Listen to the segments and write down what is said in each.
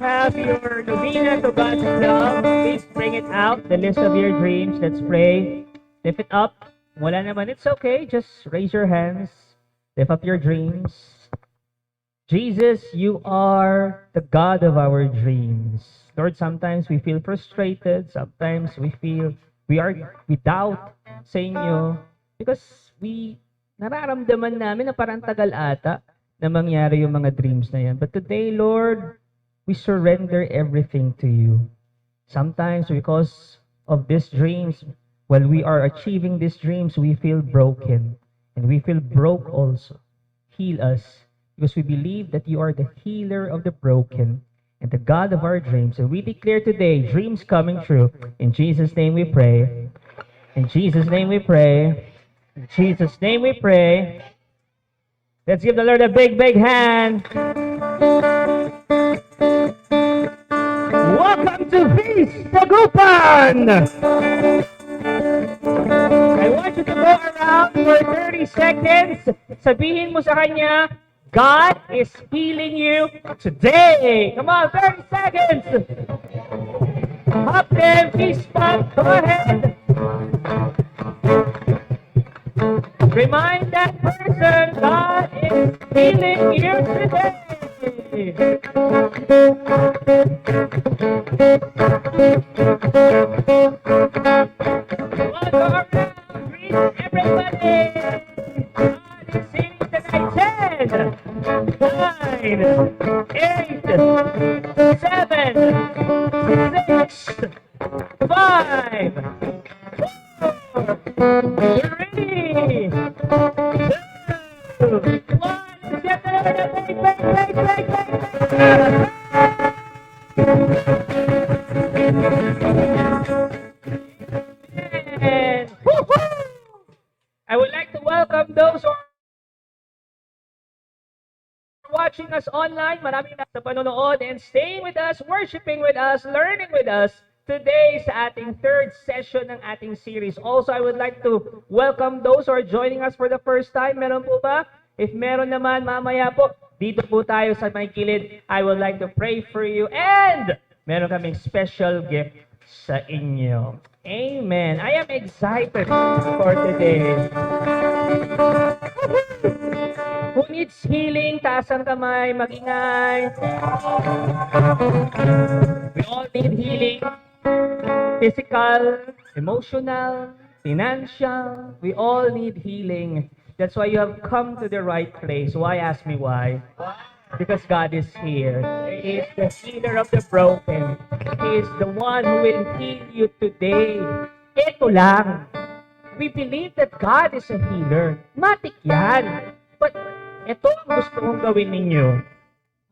have your novena to God's love, please bring it out, the list of your dreams. Let's pray. Lift it up. Wala naman, it's okay. Just raise your hands. Lift up your dreams. Jesus, you are the God of our dreams. Lord, sometimes we feel frustrated. Sometimes we feel we doubt sa inyo because nararamdaman namin na parang tagal ata na mangyari yung mga dreams na yan. But today, Lord, we surrender everything to you. Sometimes because of these dreams, while we are achieving these dreams, we feel broken. And we feel broke also. Heal us. Because we believe that you are the healer of the broken and the God of our dreams. And we declare today, dreams coming true. In Jesus' name we pray. In Jesus' name we pray. In Jesus' name we pray. Let's give the Lord a big, big hand. Welcome to Feast Sagupan! I want you to go around for 30 seconds. Sabihin mo sa kanya, God is healing you today. Come on, 30 seconds. Hop them, fist bump, go ahead. Remind that person, God is healing you today. One go around, greet everybody. God is healing tonight. 10, 9, 8, 7, 6, 5, 4, 3, 2, 1. Get there, and I would like to welcome those who are watching us online. Maraming sa panonood and staying with us, worshiping with us, learning with us today sa ating third session ng ating series. Also, I would like to welcome those who are joining us for the first time. Meron po ba? If meron naman, mamaya po, dito po tayo sa may kilid. I would like to pray for you and meron kaming special gift sa inyo. Amen. I am excited for today. Who needs healing? Taas ang kamay, mag-ingay. We all need healing. Physical, emotional, financial. We all need healing. That's why you have come to the right place. Why? Ask me why. Because God is here. He is the healer of the broken. He is the one who will heal you today. Ito lang. We believe that God is a healer. Matik yan. But ito ang gusto kong gawin ninyo.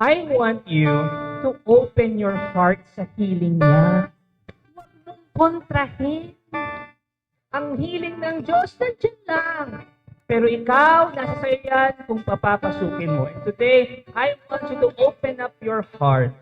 I want you to open your heart sa healing niya. Huwag mong kontrahin. Ang healing ng Diyos, nandiyan lang. Pero ikaw, nasa sa'yo yan kung papapasukin mo. And today, I want you to open up your heart.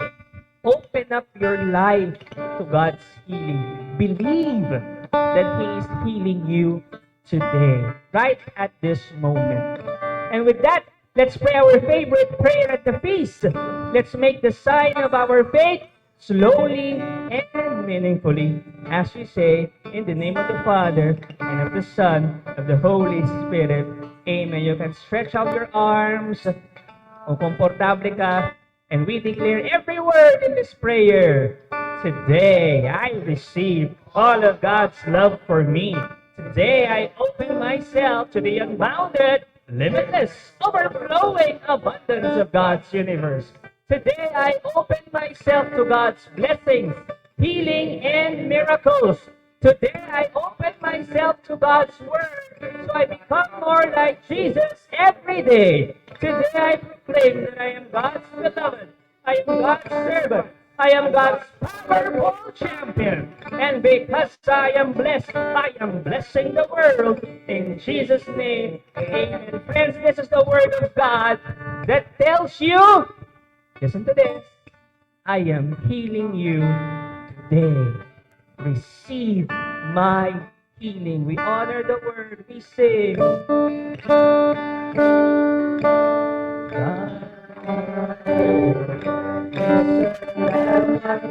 Open up your life to God's healing. Believe that He is healing you today, right at this moment. And with that, let's pray our favorite prayer at the feast. Let's make the sign of our faith slowly and meaningfully, as we say, in the name of the Father, and of the Son, of the Holy Spirit. Amen. You can stretch out your arms, kung komportable ka, and we declare every word in this prayer. Today, I receive all of God's love for me. Today, I open myself to the unbounded, limitless, overflowing abundance of God's universe. Today, I open myself to God's blessings, healing, and miracles. Today, I open myself to God's Word, so I become more like Jesus every day. Today, I proclaim that I am God's beloved. I am God's servant. I am God's powerful champion. And because I am blessed, I am blessing the world. In Jesus' name, amen. Friends, this is the Word of God that tells you, listen to this, I am healing you today. Receive my healing. We honor the Word. We sing. God and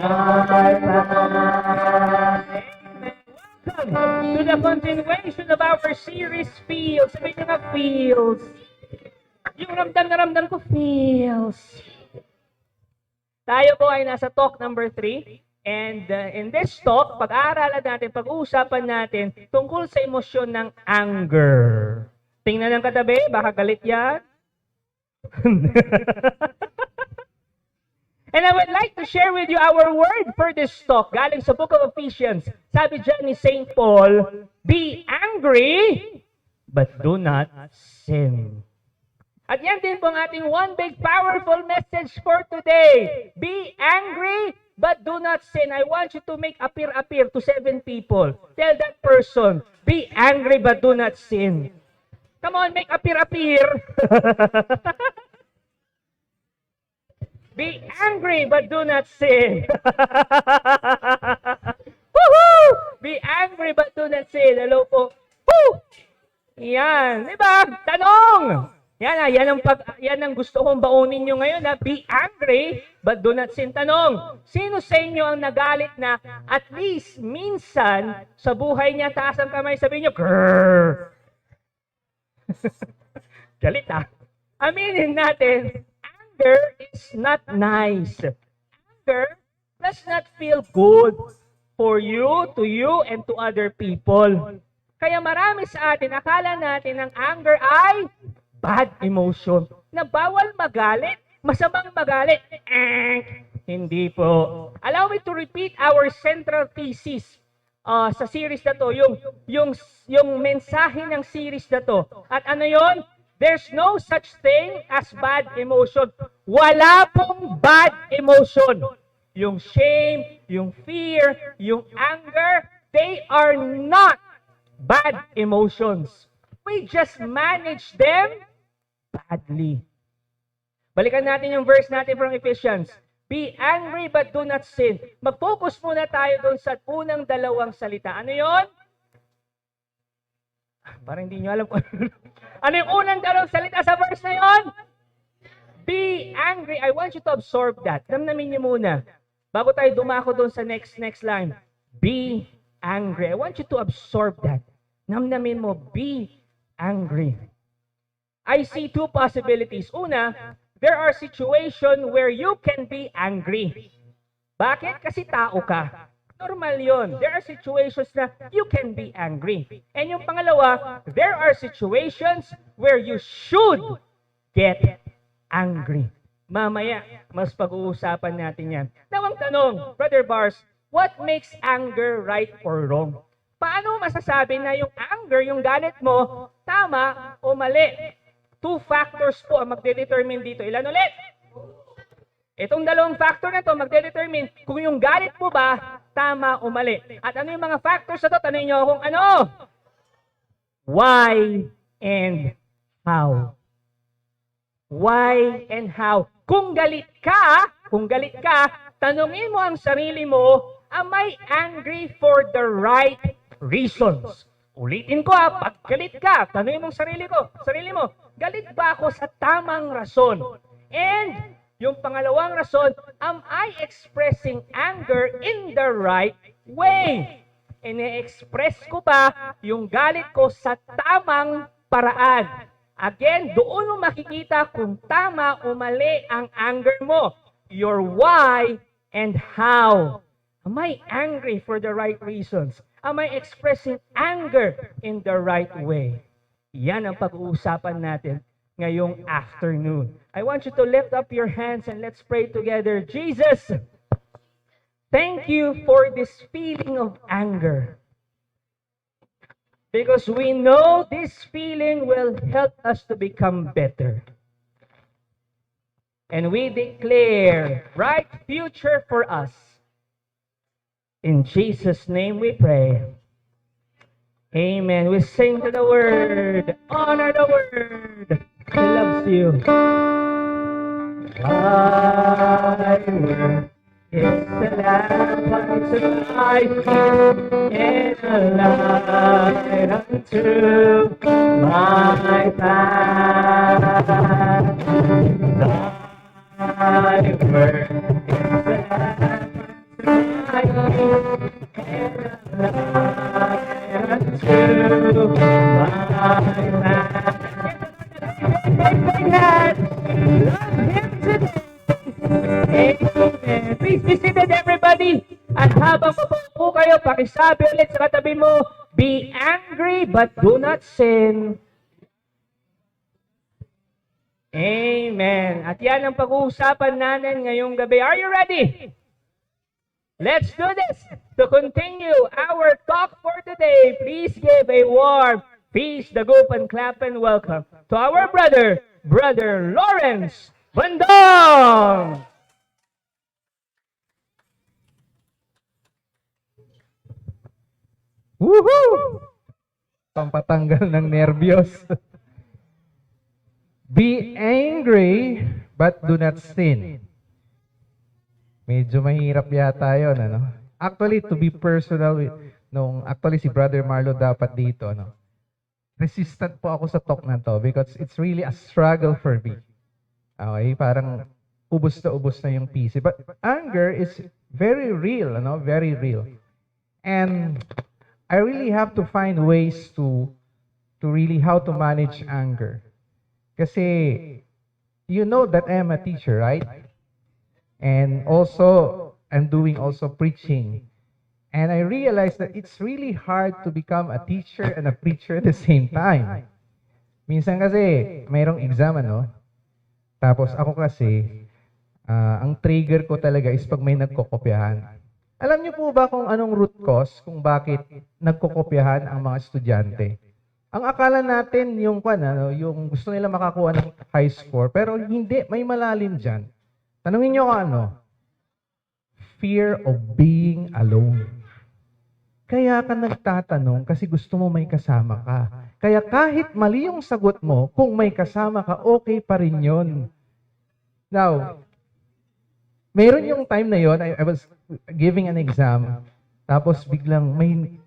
alive unto my life. Welcome to the continuation of our series, Feels. Sabihin nyo nga, Feels. Yung ramdam na ramdam ko, Feels. Tayo po ay nasa talk number 3. And in this talk, pag-aaralan natin, pag-uusapan natin tungkol sa emosyon ng anger. Tingnan ng katabi, baka galit yan. And I would like to share with you our word for this talk. Galing sa book of Ephesians. Sabi dyan ni St. Paul, be angry, but do not sin. At yan din po ang ating one big powerful message for today. Be angry, but do not sin. I want you to make appear to 7 people. Tell that person, be angry, but do not sin. Come on, make appear. Be angry, but do not sin. Woohoo! Be angry, but do not sin. Hello po. Woo! Yan. Diba? Tanong! Yan ang gusto kong baunin nyo ngayon. Be angry, but do not sin. Tanong, sino sa inyo ang nagalit na at least minsan sa buhay niya, taas ang kamay, sabihin nyo, grrrr. Galit Aminin natin, anger is not nice. Anger does not feel good for you, to you, and to other people. Kaya marami sa atin, akala natin ang anger ay bad emotion. Na bawal magalit, masamang magalit. Hindi po. Allow me to repeat our central thesis sa series na to, yung mensahe ng series na to. At ano yon? There's no such thing as bad emotion. Wala pong bad emotion. Yung shame, yung fear, yung anger, they are not bad emotions. We just manage them badly. Balikan natin yung verse natin from Ephesians. Be angry but do not sin. Mag-focus muna tayo doon sa unang dalawang salita. Ano yon? Parang hindi nyo alam kung ano yung unang dalawang salita sa verse na yon? Be angry. I want you to absorb that. Damnamin nyo muna. Bago tayo dumako doon sa next line. Be angry. I want you to absorb that. Damnamin mo, be angry. I see 2 possibilities. Una, there are situations where you can be angry. Bakit? Kasi tao ka. Normal yon. There are situations na you can be angry. And yung pangalawa, there are situations where you should get angry. Mamaya, mas pag-uusapan natin yan. Now, ang tanong, Brother Bars, what makes anger right or wrong? Paano masasabi na yung anger, yung galit mo, tama o mali? 2 factors po ang magdedetermine dito. Ilan ulit? Itong dalawang factor na to magdedetermine kung yung galit mo ba tama o mali. At ano yung mga factors na to? Tanungin nyo kung ano? Why and how? Why and how? Kung galit ka, tanungin mo ang sarili mo, am I angry for the right reasons? Ulitin ko pag galit ka, tanungin mo ang sarili mo, galit ba ako sa tamang rason? And yung pangalawang rason, am I expressing anger in the right way? Ine-express ko ba yung galit ko sa tamang paraan? Again, doon mo makikita kung tama o mali ang anger mo. Your why and how. Am I angry for the right reasons? Am I expressing anger in the right way? Yan ang pag-uusapan natin ngayong afternoon. I want you to lift up your hands and let's pray together. Jesus, thank you for this feeling of anger. Because we know this feeling will help us to become better. And we declare bright future for us. In Jesus' name we pray. Amen. We sing to the word. Honor the word. He loves you. Thy word is the lamp unto my feet and a light unto my path. Big hands. Love him today. Amen. Please be seated, everybody. At habang mapupo kayo, pakisabi ulit sa katabi mo, be angry but do not sin. Amen. At yan ang pag-uusapan natin ngayong gabi. Are you ready? Let's do this. To continue our talk for today, please give a warm peace, dagup, and clap and welcome to our brother, Brother Lawrence Bandong. Woohoo! Pampatanggal ng nervyos. Be angry, but do not sin. Medyo mahirap yata yun, ano? Actually, to be personal, actually si Brother Marlo dapat dito, ano? Resistant po ako sa talk na to because it's really a struggle for me. Okay, parang ubos na yung PC. But anger is very real, ano? Very real. And I really have to find ways to really how to manage anger. Kasi you know that I'm a teacher, right? And also I'm doing also preaching. And I realized that it's really hard to become a teacher and a preacher at the same time. Minsan kasi mayroong exam, ano? Tapos ako kasi ang trigger ko talaga is pag may nagkokopyahan. Alam niyo po ba kung anong root cause kung bakit nagkokopyahan ang mga estudyante? Ang akala natin yung yung gusto nila makakuha ng high score, pero hindi, may malalim diyan. Tanungin niyo kung ano? Fear of being alone. Kaya ka nagtatanong kasi gusto mo may kasama ka. Kaya kahit mali yung sagot mo, kung may kasama ka, okay pa rin yun. Now, mayroon yung time na yon, I was giving an exam, tapos biglang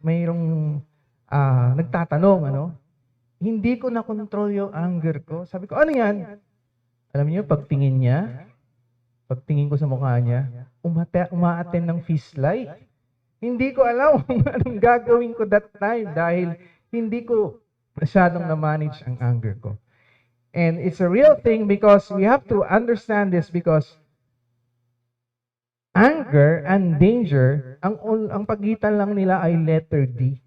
mayroong nagtatanong, ano? Hindi ko na-control yung anger ko. Sabi ko, ano yan? Alam niyo, pagtingin ko sa mukha niya, umaattend ng fist light. Hindi ko alam kung anong gagawin ko that time dahil hindi ko masyadong na-manage ang anger ko. And it's a real thing because we have to understand this because anger and danger, ang pagitan lang nila ay letter D.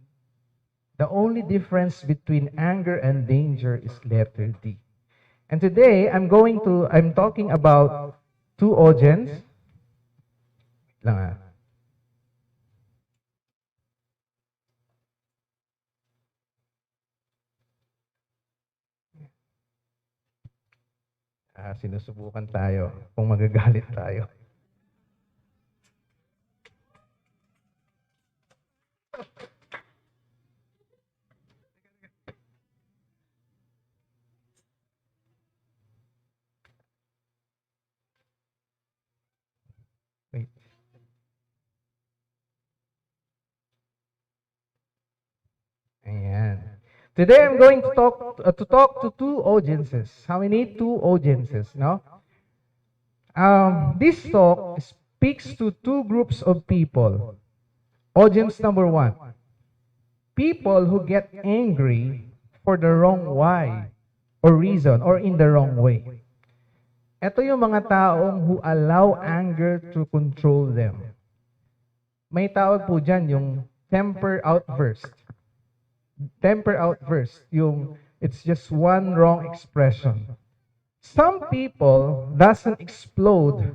The only difference between anger and danger is letter D. And today, I'm talking about two audience. Sinusubukan tayo kung magagalit tayo. Wait. Ayan. Today I'm going to talk to two audiences. How many? Two audiences, no? This talk speaks to two groups of people. Audience number one, people who get angry for the wrong why or reason or in the wrong way. Ito yung mga taong who allow anger to control them. May tawag po dyan yung temper outburst. Temper outburst, yung it's just one wrong expression. Some people doesn't explode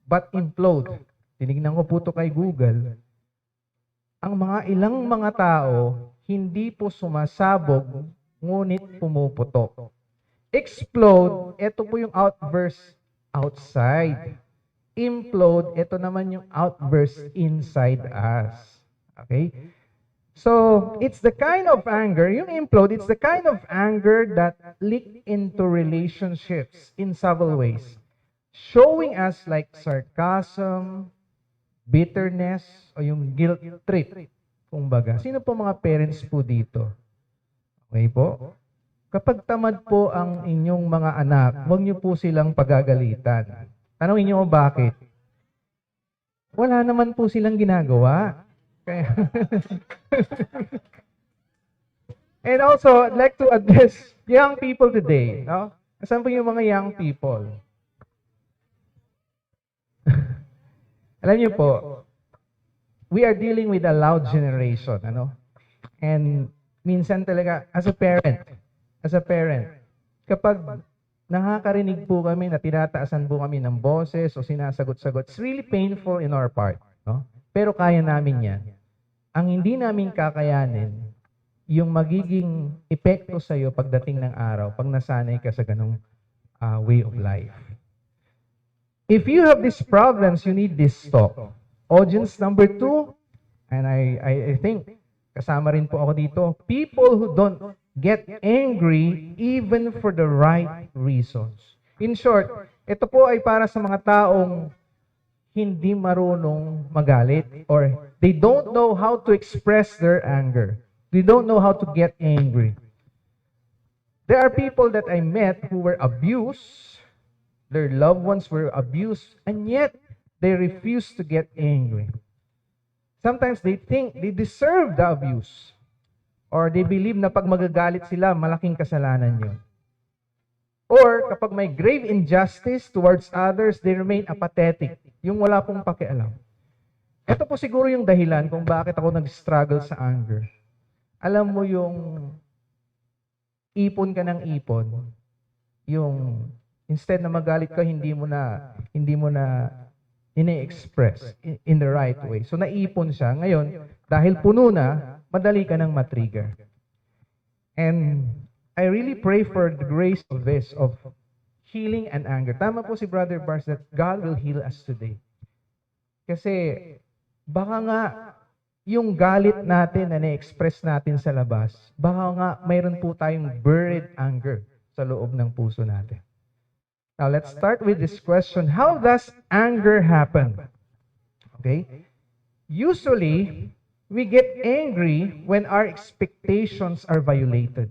but implode. Tinignan ko po ito kay Google. Ang ilang mga tao hindi po sumasabog ngunit pumuputok. Explode, ito po yung outburst outside. Implode, ito naman yung outburst inside us. Okay? So, it's the kind of anger, yung implode, it's the kind of anger that leak into relationships in several ways. Showing us like sarcasm, bitterness, o yung guilt trip. Kumbaga, sino po mga parents po dito? Okay po? Kapag tamad po ang inyong mga anak, huwag niyo po silang pagagalitan. Tanungin niyo bakit? Wala naman po silang ginagawa. Kaya And also, I'd like to address young people today. No? Saan po yung mga young people? Alam niyo po, we are dealing with a loud generation. Ano? And minsan talaga, as a parent, kapag nakakarinig po kami na tinataasan po kami ng boses o sinasagot-sagot, it's really painful in our part. No? Pero kaya namin yan. Ang hindi namin kakayanin, yung magiging epekto sa'yo pagdating ng araw, pag nasanay ka sa ganong way of life. If you have these problems, you need this talk. Audience number 2, and I think kasama rin po ako dito, people who don't get angry even for the right reasons. In short, ito po ay para sa mga taong hindi marunong magalit or they don't know how to express their anger. They don't know how to get angry. There are people that I met who were abused, their loved ones were abused, and yet they refuse to get angry. Sometimes they think they deserve the abuse. Or they believe na pag magagalit sila, malaking kasalanan yun. Or kapag may grave injustice towards others, they remain apathetic. Yung wala pong pakialam. Ito po siguro yung dahilan kung bakit ako nag-struggle sa anger. Alam mo yung ipon ka ng ipon, yung instead na magalit ka, hindi mo na ine-express in the right way. So naipon siya. Ngayon, dahil puno na, madali ka nang matrigger. And I really pray for the grace of this, of healing and anger. Tama po si Brother Bars that God will heal us today. Kasi baka nga yung galit natin na na-express natin sa labas, baka nga mayroon po tayong buried anger sa loob ng puso natin. Now, let's start with this question. How does anger happen? Okay? Usually, we get angry when our expectations are violated.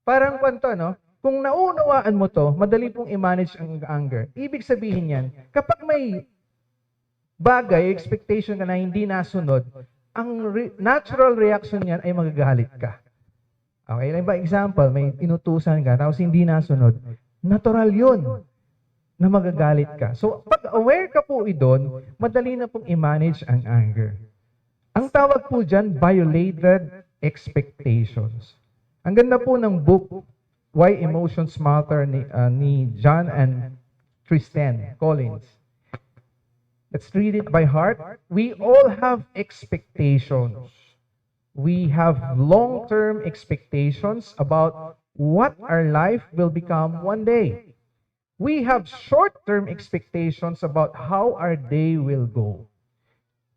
Parang kwento, no? Kung naunawaan mo to, madali pong i-manage ang anger. Ibig sabihin yan, kapag may bagay, expectation ka na hindi nasunod, ang natural reaction niyan ay magagalit ka. Okay, like ba example, may inutusan ka, tapos hindi nasunod, natural yun na magagalit ka. So, pag aware ka po doon, madali na pong i-manage ang anger. Ang tawag po dyan, violated expectations. Ang ganda po ng book, Why Emotions Matter ni John and Kristen Collins. Let's read it by heart. We all have expectations. We have long-term expectations about what our life will become one day. We have short-term expectations about how our day will go.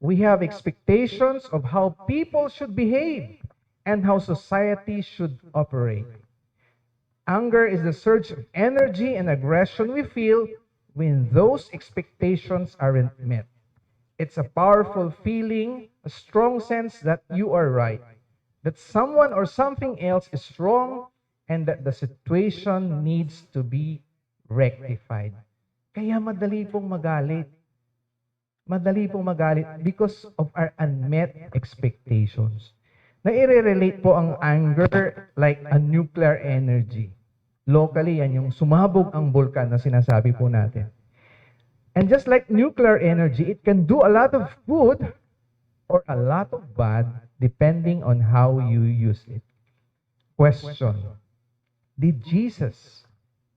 We have expectations of how people should behave and how society should operate. Anger is the surge of energy and aggression we feel when those expectations aren't met. It's a powerful feeling, a strong sense that you are right, that someone or something else is wrong, and that the situation needs to be rectified. Kaya madali pong magalit. Madali pong magalit because of our unmet expectations. Nai-relate po ang anger like a nuclear energy. Locally, yan yung sumabog ang bulkan na sinasabi po natin. And just like nuclear energy, it can do a lot of good or a lot of bad depending on how you use it. Question: did Jesus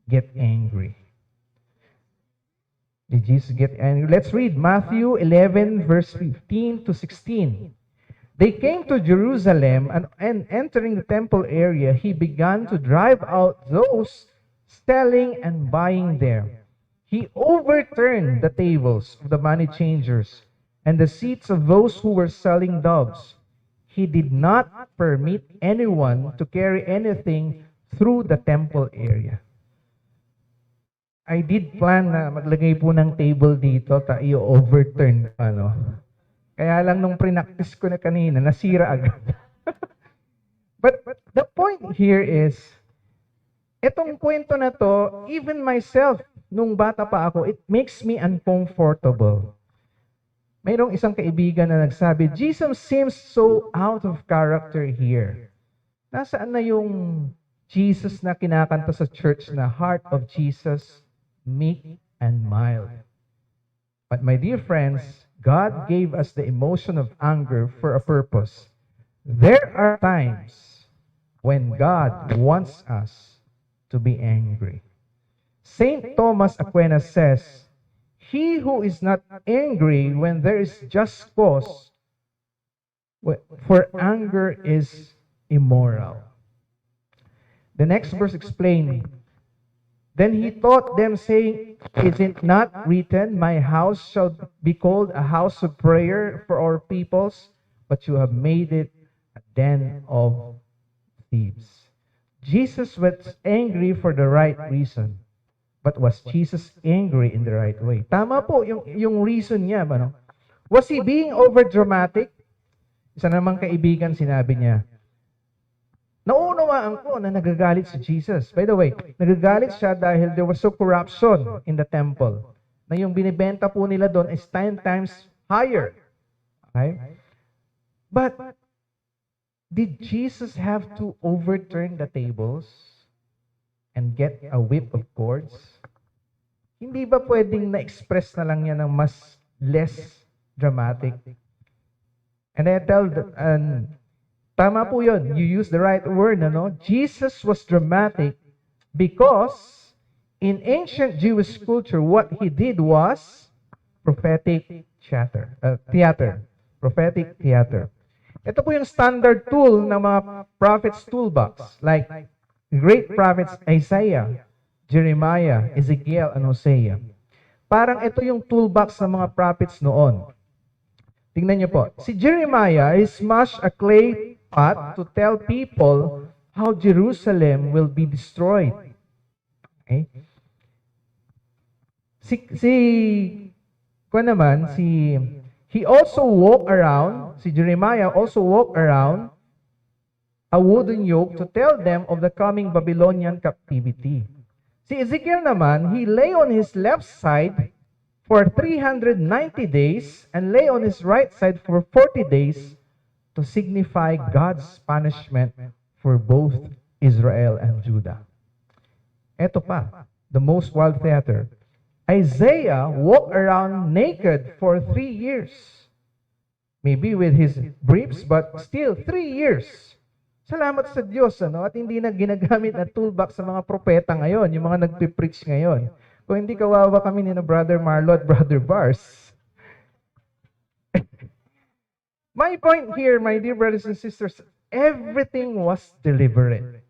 get angry? Did Jesus get angry? Let's read Matthew 11, verse 15 to 16. They came to Jerusalem, and entering the temple area, he began to drive out those selling and buying there. He overturned the tables of the money changers and the seats of those who were selling doves. He did not permit anyone to carry anything through the temple area. I did plan na maglagay po ng table dito, i-overturn pa, no? Kaya lang nung pre-practice ko na kanina, nasira agad. But the point here is, itong kwento na to, even myself, nung bata pa ako, it makes me uncomfortable. Mayroong isang kaibigan na nagsabi, Jesus seems so out of character here. Nasaan na yung Jesus na kinakanta sa church na heart of Jesus, meek and mild? But my dear friends, God gave us the emotion of anger for a purpose. There are times when God wants us to be angry. Saint Thomas Aquinas says, "He who is not angry when there is just cause for anger is immoral." The next verse explains, "Then he taught them, saying, Is it not written, My house shall be called a house of prayer for all peoples, but you have made it a den of thieves." Jesus was angry for the right reason. But was Jesus angry in the right way? Tama po yung reason niya. Ano? Was he being overdramatic? Isa namang kaibigan sinabi niya, naunawaan ko na nagagalit si Jesus. By the way, nagagalit siya dahil there was so corruption in the temple. Na yung binibenta po nila doon is 10 times higher. Okay? But, did Jesus have to overturn the tables and get a whip of cords? Hindi ba pwedeng na-express na lang yan ng mas less dramatic? And I tell tama po yun. You use the right word, no? Jesus was dramatic because in ancient Jewish culture, what he did was prophetic theater. Prophetic theater. Ito po yung standard tool ng mga prophets' toolbox. Like great prophets Isaiah, Jeremiah, Ezekiel, and Hosea. Parang ito yung toolbox ng mga prophets noon. Tingnan niyo po. Si Jeremiah is smashed a clay pot to tell people how Jerusalem will be destroyed. Okay? He also walked around, si Jeremiah also walked around a wooden yoke to tell them of the coming Babylonian captivity. Si Ezekiel naman, he lay on his left side for 390 days and lay on his right side for 40 days to signify God's punishment for both Israel and Judah. Ito pa, the most wild theater. Isaiah walked around naked for 3 years. Maybe with his briefs, but still 3 years. Salamat sa Diyos, ano? At hindi na ginagamit na toolbox sa mga propeta ngayon, yung mga nagpipreach ngayon. Kung hindi kawawa kami ni Brother Marlo at Brother Bars. My point here, my dear brothers and sisters, everything was deliberate.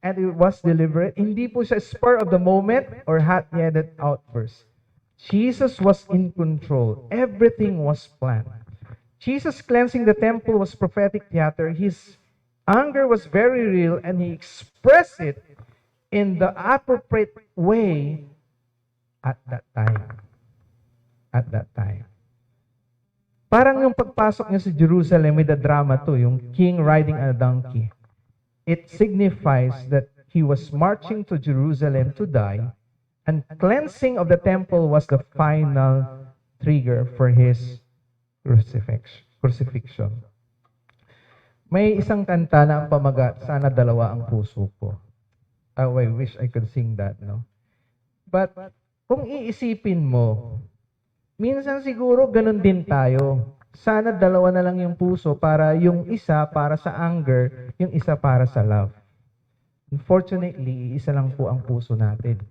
And it was deliberate. Hindi po siya spur of the moment or hot-headed outburst. Jesus was in control. Everything was planned. Jesus cleansing the temple was prophetic theater. His anger was very real and he expressed it in the appropriate way at that time. At that time. Parang yung pagpasok niya sa Jerusalem with the drama to, yung king riding on a donkey. It signifies that he was marching to Jerusalem to die, and cleansing of the temple was the final trigger for his crucifixion. May isang kanta na ang pamagat, sana dalawa ang puso ko. Oh, I wish I could sing that, no? But, kung iisipin mo, minsan siguro ganun din tayo. Sana dalawa na lang yung puso para yung isa para sa anger, yung isa para sa love. Unfortunately, isa lang po ang puso natin.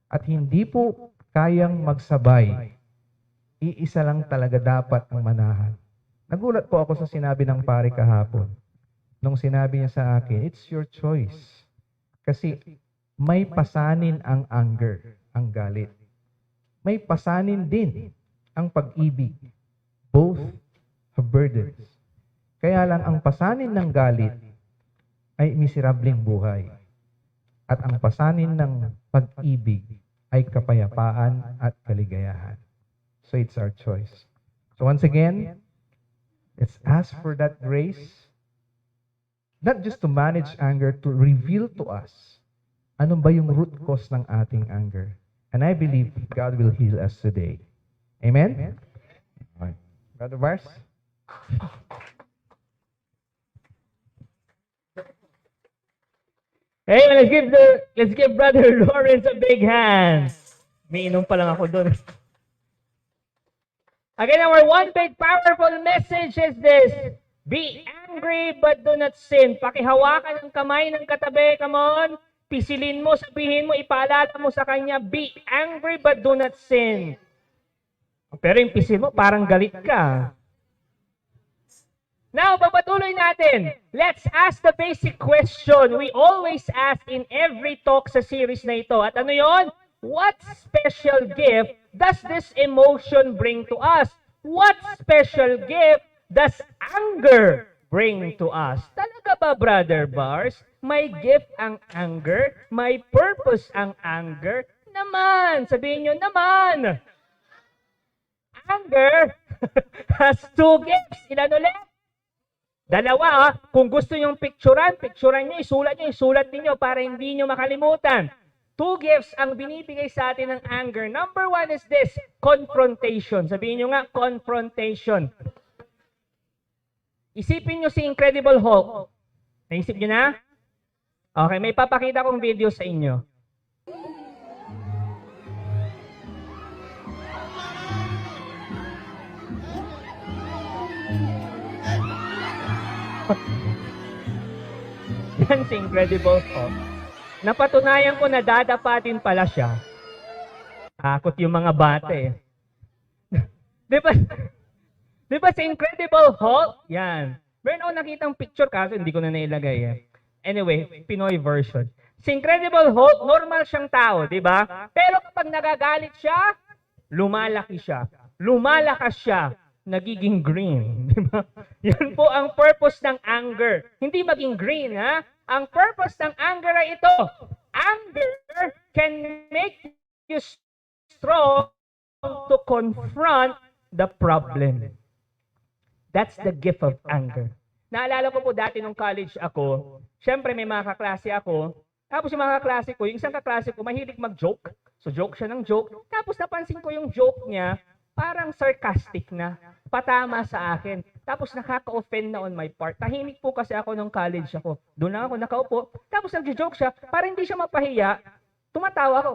At hindi po kayang magsabay. Iisa lang talaga dapat ang manahan. Nagulat po ako sa sinabi ng pare kahapon. Nung sinabi niya sa akin, it's your choice. Kasi may pasanin ang anger, ang galit. May pasanin din ang pag-ibig. Both have burdens. Kaya lang ang pasanin ng galit ay miserableng buhay. At ang pasanin ng pag-ibig ay kapayapaan at kaligayahan. So it's our choice. So once again, let's ask for that grace, not just to manage anger, to reveal to us ano ba yung root cause ng ating anger. And I believe God will heal us today. Amen? Amen. Brother Bars? Hey, let's give Brother Lawrence a big hand. May inom pa lang ako doon. Again, our one big powerful message is this. Be angry but do not sin. Pakihawakan ang kamay ng katabi. Come on. Pisilin mo, sabihin mo, ipaalala mo sa kanya, be angry but do not sin. Pero yung pisil mo, parang galit ka. Now, papatuloy natin. Let's ask the basic question we always ask in every talk sa series na ito. At ano yon? What special gift does this emotion bring to us? What special gift does anger bring to us? Talaga ba, Brother Bars? May gift ang anger? May purpose ang anger? Naman! Sabihin nyo, naman! Anger has two gifts. Ilan ulit? Dalawa, kung gusto nyong picturean nyo, isulat ninyo para hindi nyo makalimutan. Two gifts ang binibigay sa atin ng anger. Number one is this, confrontation. Sabihin nyo nga, confrontation. Isipin nyo si Incredible Hulk. Naisip nyo na? Okay, may papakita kong video sa inyo. Yan si Incredible Hulk. Napatunayan ko na dadapatin pala siya. Takot yung mga bata eh. Di ba si Incredible Hulk? Yan. Meron ako nakitang picture kaso hindi ko na nailagay eh. Anyway, Pinoy version. Si Incredible Hulk, normal siyang tao, di ba? Pero kapag nagagalit siya, lumalaki siya. Lumalakas siya. Nagiging green. Di ba? Yan po ang purpose ng anger. Hindi maging green, ha? Ang purpose ng anger ay ito. Anger can make you strong to confront the problem. That's the gift of anger. Naalala ko po dati nung college ako, syempre may mga kaklase ako, tapos yung mga kaklase ko, yung isang kaklase ko, mahilig mag-joke. So joke siya ng joke. Tapos napansin ko yung joke niya, parang sarcastic na, patama sa akin. Tapos nakaka-offend na on my part. Tahimik po kasi ako nung college ako. Doon lang ako nakaupo. Tapos nag-joke siya, para hindi siya mapahiya, tumatawa ako.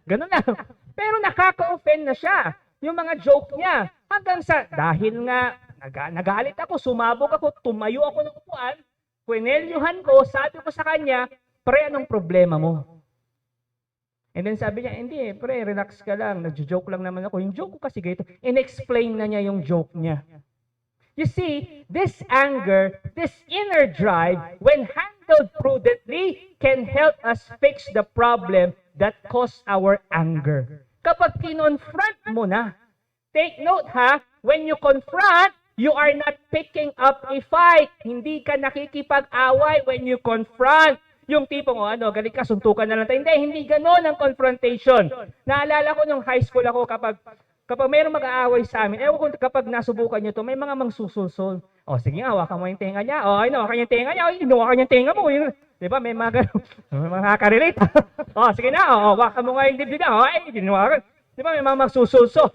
Ganun lang. Pero nakaka-offend na siya. Yung mga joke niya. Hanggang sa, dahil nga, nagalit ako, sumabog ako, tumayo ako ng upuan, kwinelyuhan ko, sabi ko sa kanya, pre, anong problema mo? And then sabi niya, hindi pre, relax ka lang, nagjo-joke lang naman ako. Yung joke ko kasi ganito, in-explain na niya yung joke niya. You see, this anger, this inner drive, when handled prudently, can help us fix the problem that caused our anger. Kapag kinonfront mo na, take note ha, when you confront, you are not picking up a fight. Hindi ka nakikipag-away when you confront. Yung tipong, galing ka, suntukan na lang tayo. Hindi ganon ang confrontation. Naalala ko nung high school ako, kapag mayroong mag-aaway sa amin, ewan ko kapag nasubukan nyo to, may mga mangsusulsol. Sige nga, hawakan mo yung tenga niya. Hawakan yung tenga niya. Hawakan yung tenga mo. Di ba, may mga ganon. Makaka-relate. Sige na, hawakan mo nga yung dibdib niya. Di ba, may mga magsusulsol.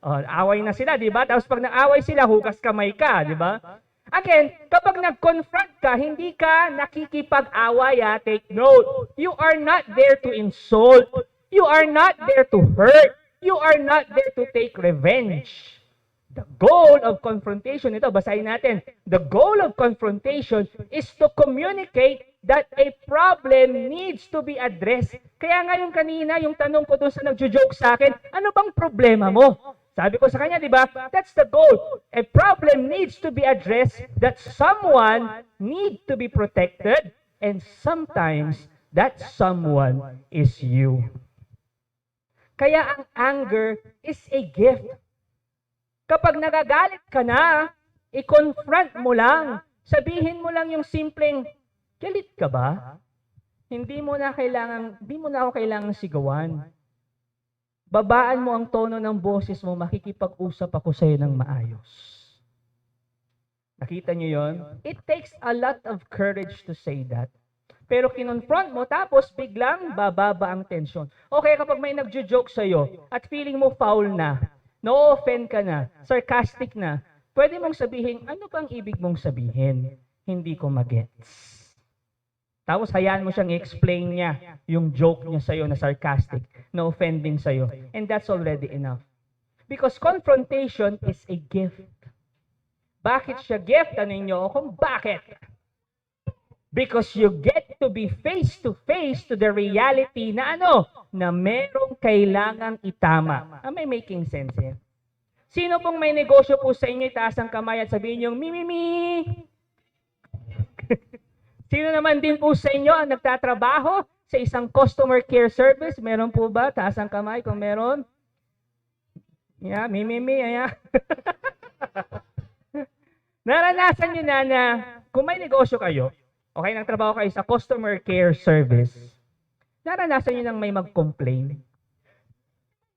Away na sila, di ba? Tapos pag nag-away sila, hugas kamay ka, di ba? Again, kapag nag-confront ka, hindi ka nakikipag-away, take note. You are not there to insult. You are not there to hurt. You are not there to take revenge. The goal of confrontation, ito, basahin natin. The goal of confrontation is to communicate that a problem needs to be addressed. Kaya nga yung kanina, yung tanong ko doon sa nagjo-joke sa akin, ano bang problema mo? Sabi ko sa kanya, di ba? That's the goal. A problem needs to be addressed, that someone need to be protected, and sometimes that someone is you. Kaya ang anger is a gift. Kapag nagagalit ka na, i-confront mo lang. Sabihin mo lang yung simpleng, galit ka ba? Hindi mo na ako kailangan sigawan. Babaan mo ang tono ng boses mo, makikipag-usap ako sa iyo ng maayos. Nakita niyo yon? It takes a lot of courage to say that. Pero kinonfront mo, tapos biglang bababa ang tensyon. Okay, kapag may nagjo-joke sa iyo at feeling mo foul na, no-offend ka na, sarcastic na, pwede mong sabihin, ano bang ibig mong sabihin? hindi ko magets. Tapos hayaan mo siyang i-explain niya yung joke niya sa'yo na sarcastic, na offending sa'yo. And that's already enough. Because confrontation is a gift. Bakit siya gift? Tanong niyo kung bakit? Because you get to be face to the reality na ano? Na merong kailangang itama. Am I making sense here? Sino pong may negosyo po sa inyo, itaas ang kamay at sabihin yung mi. Sino naman din po sa inyo ang nagtatrabaho sa isang customer care service? Meron po ba? Taas ang kamay kung meron. Yeah, mi, ayan. Naranasan nyo na kung may negosyo kayo, okay, nagtrabaho kayo sa customer care service, naranasan nyo nang may mag-complain.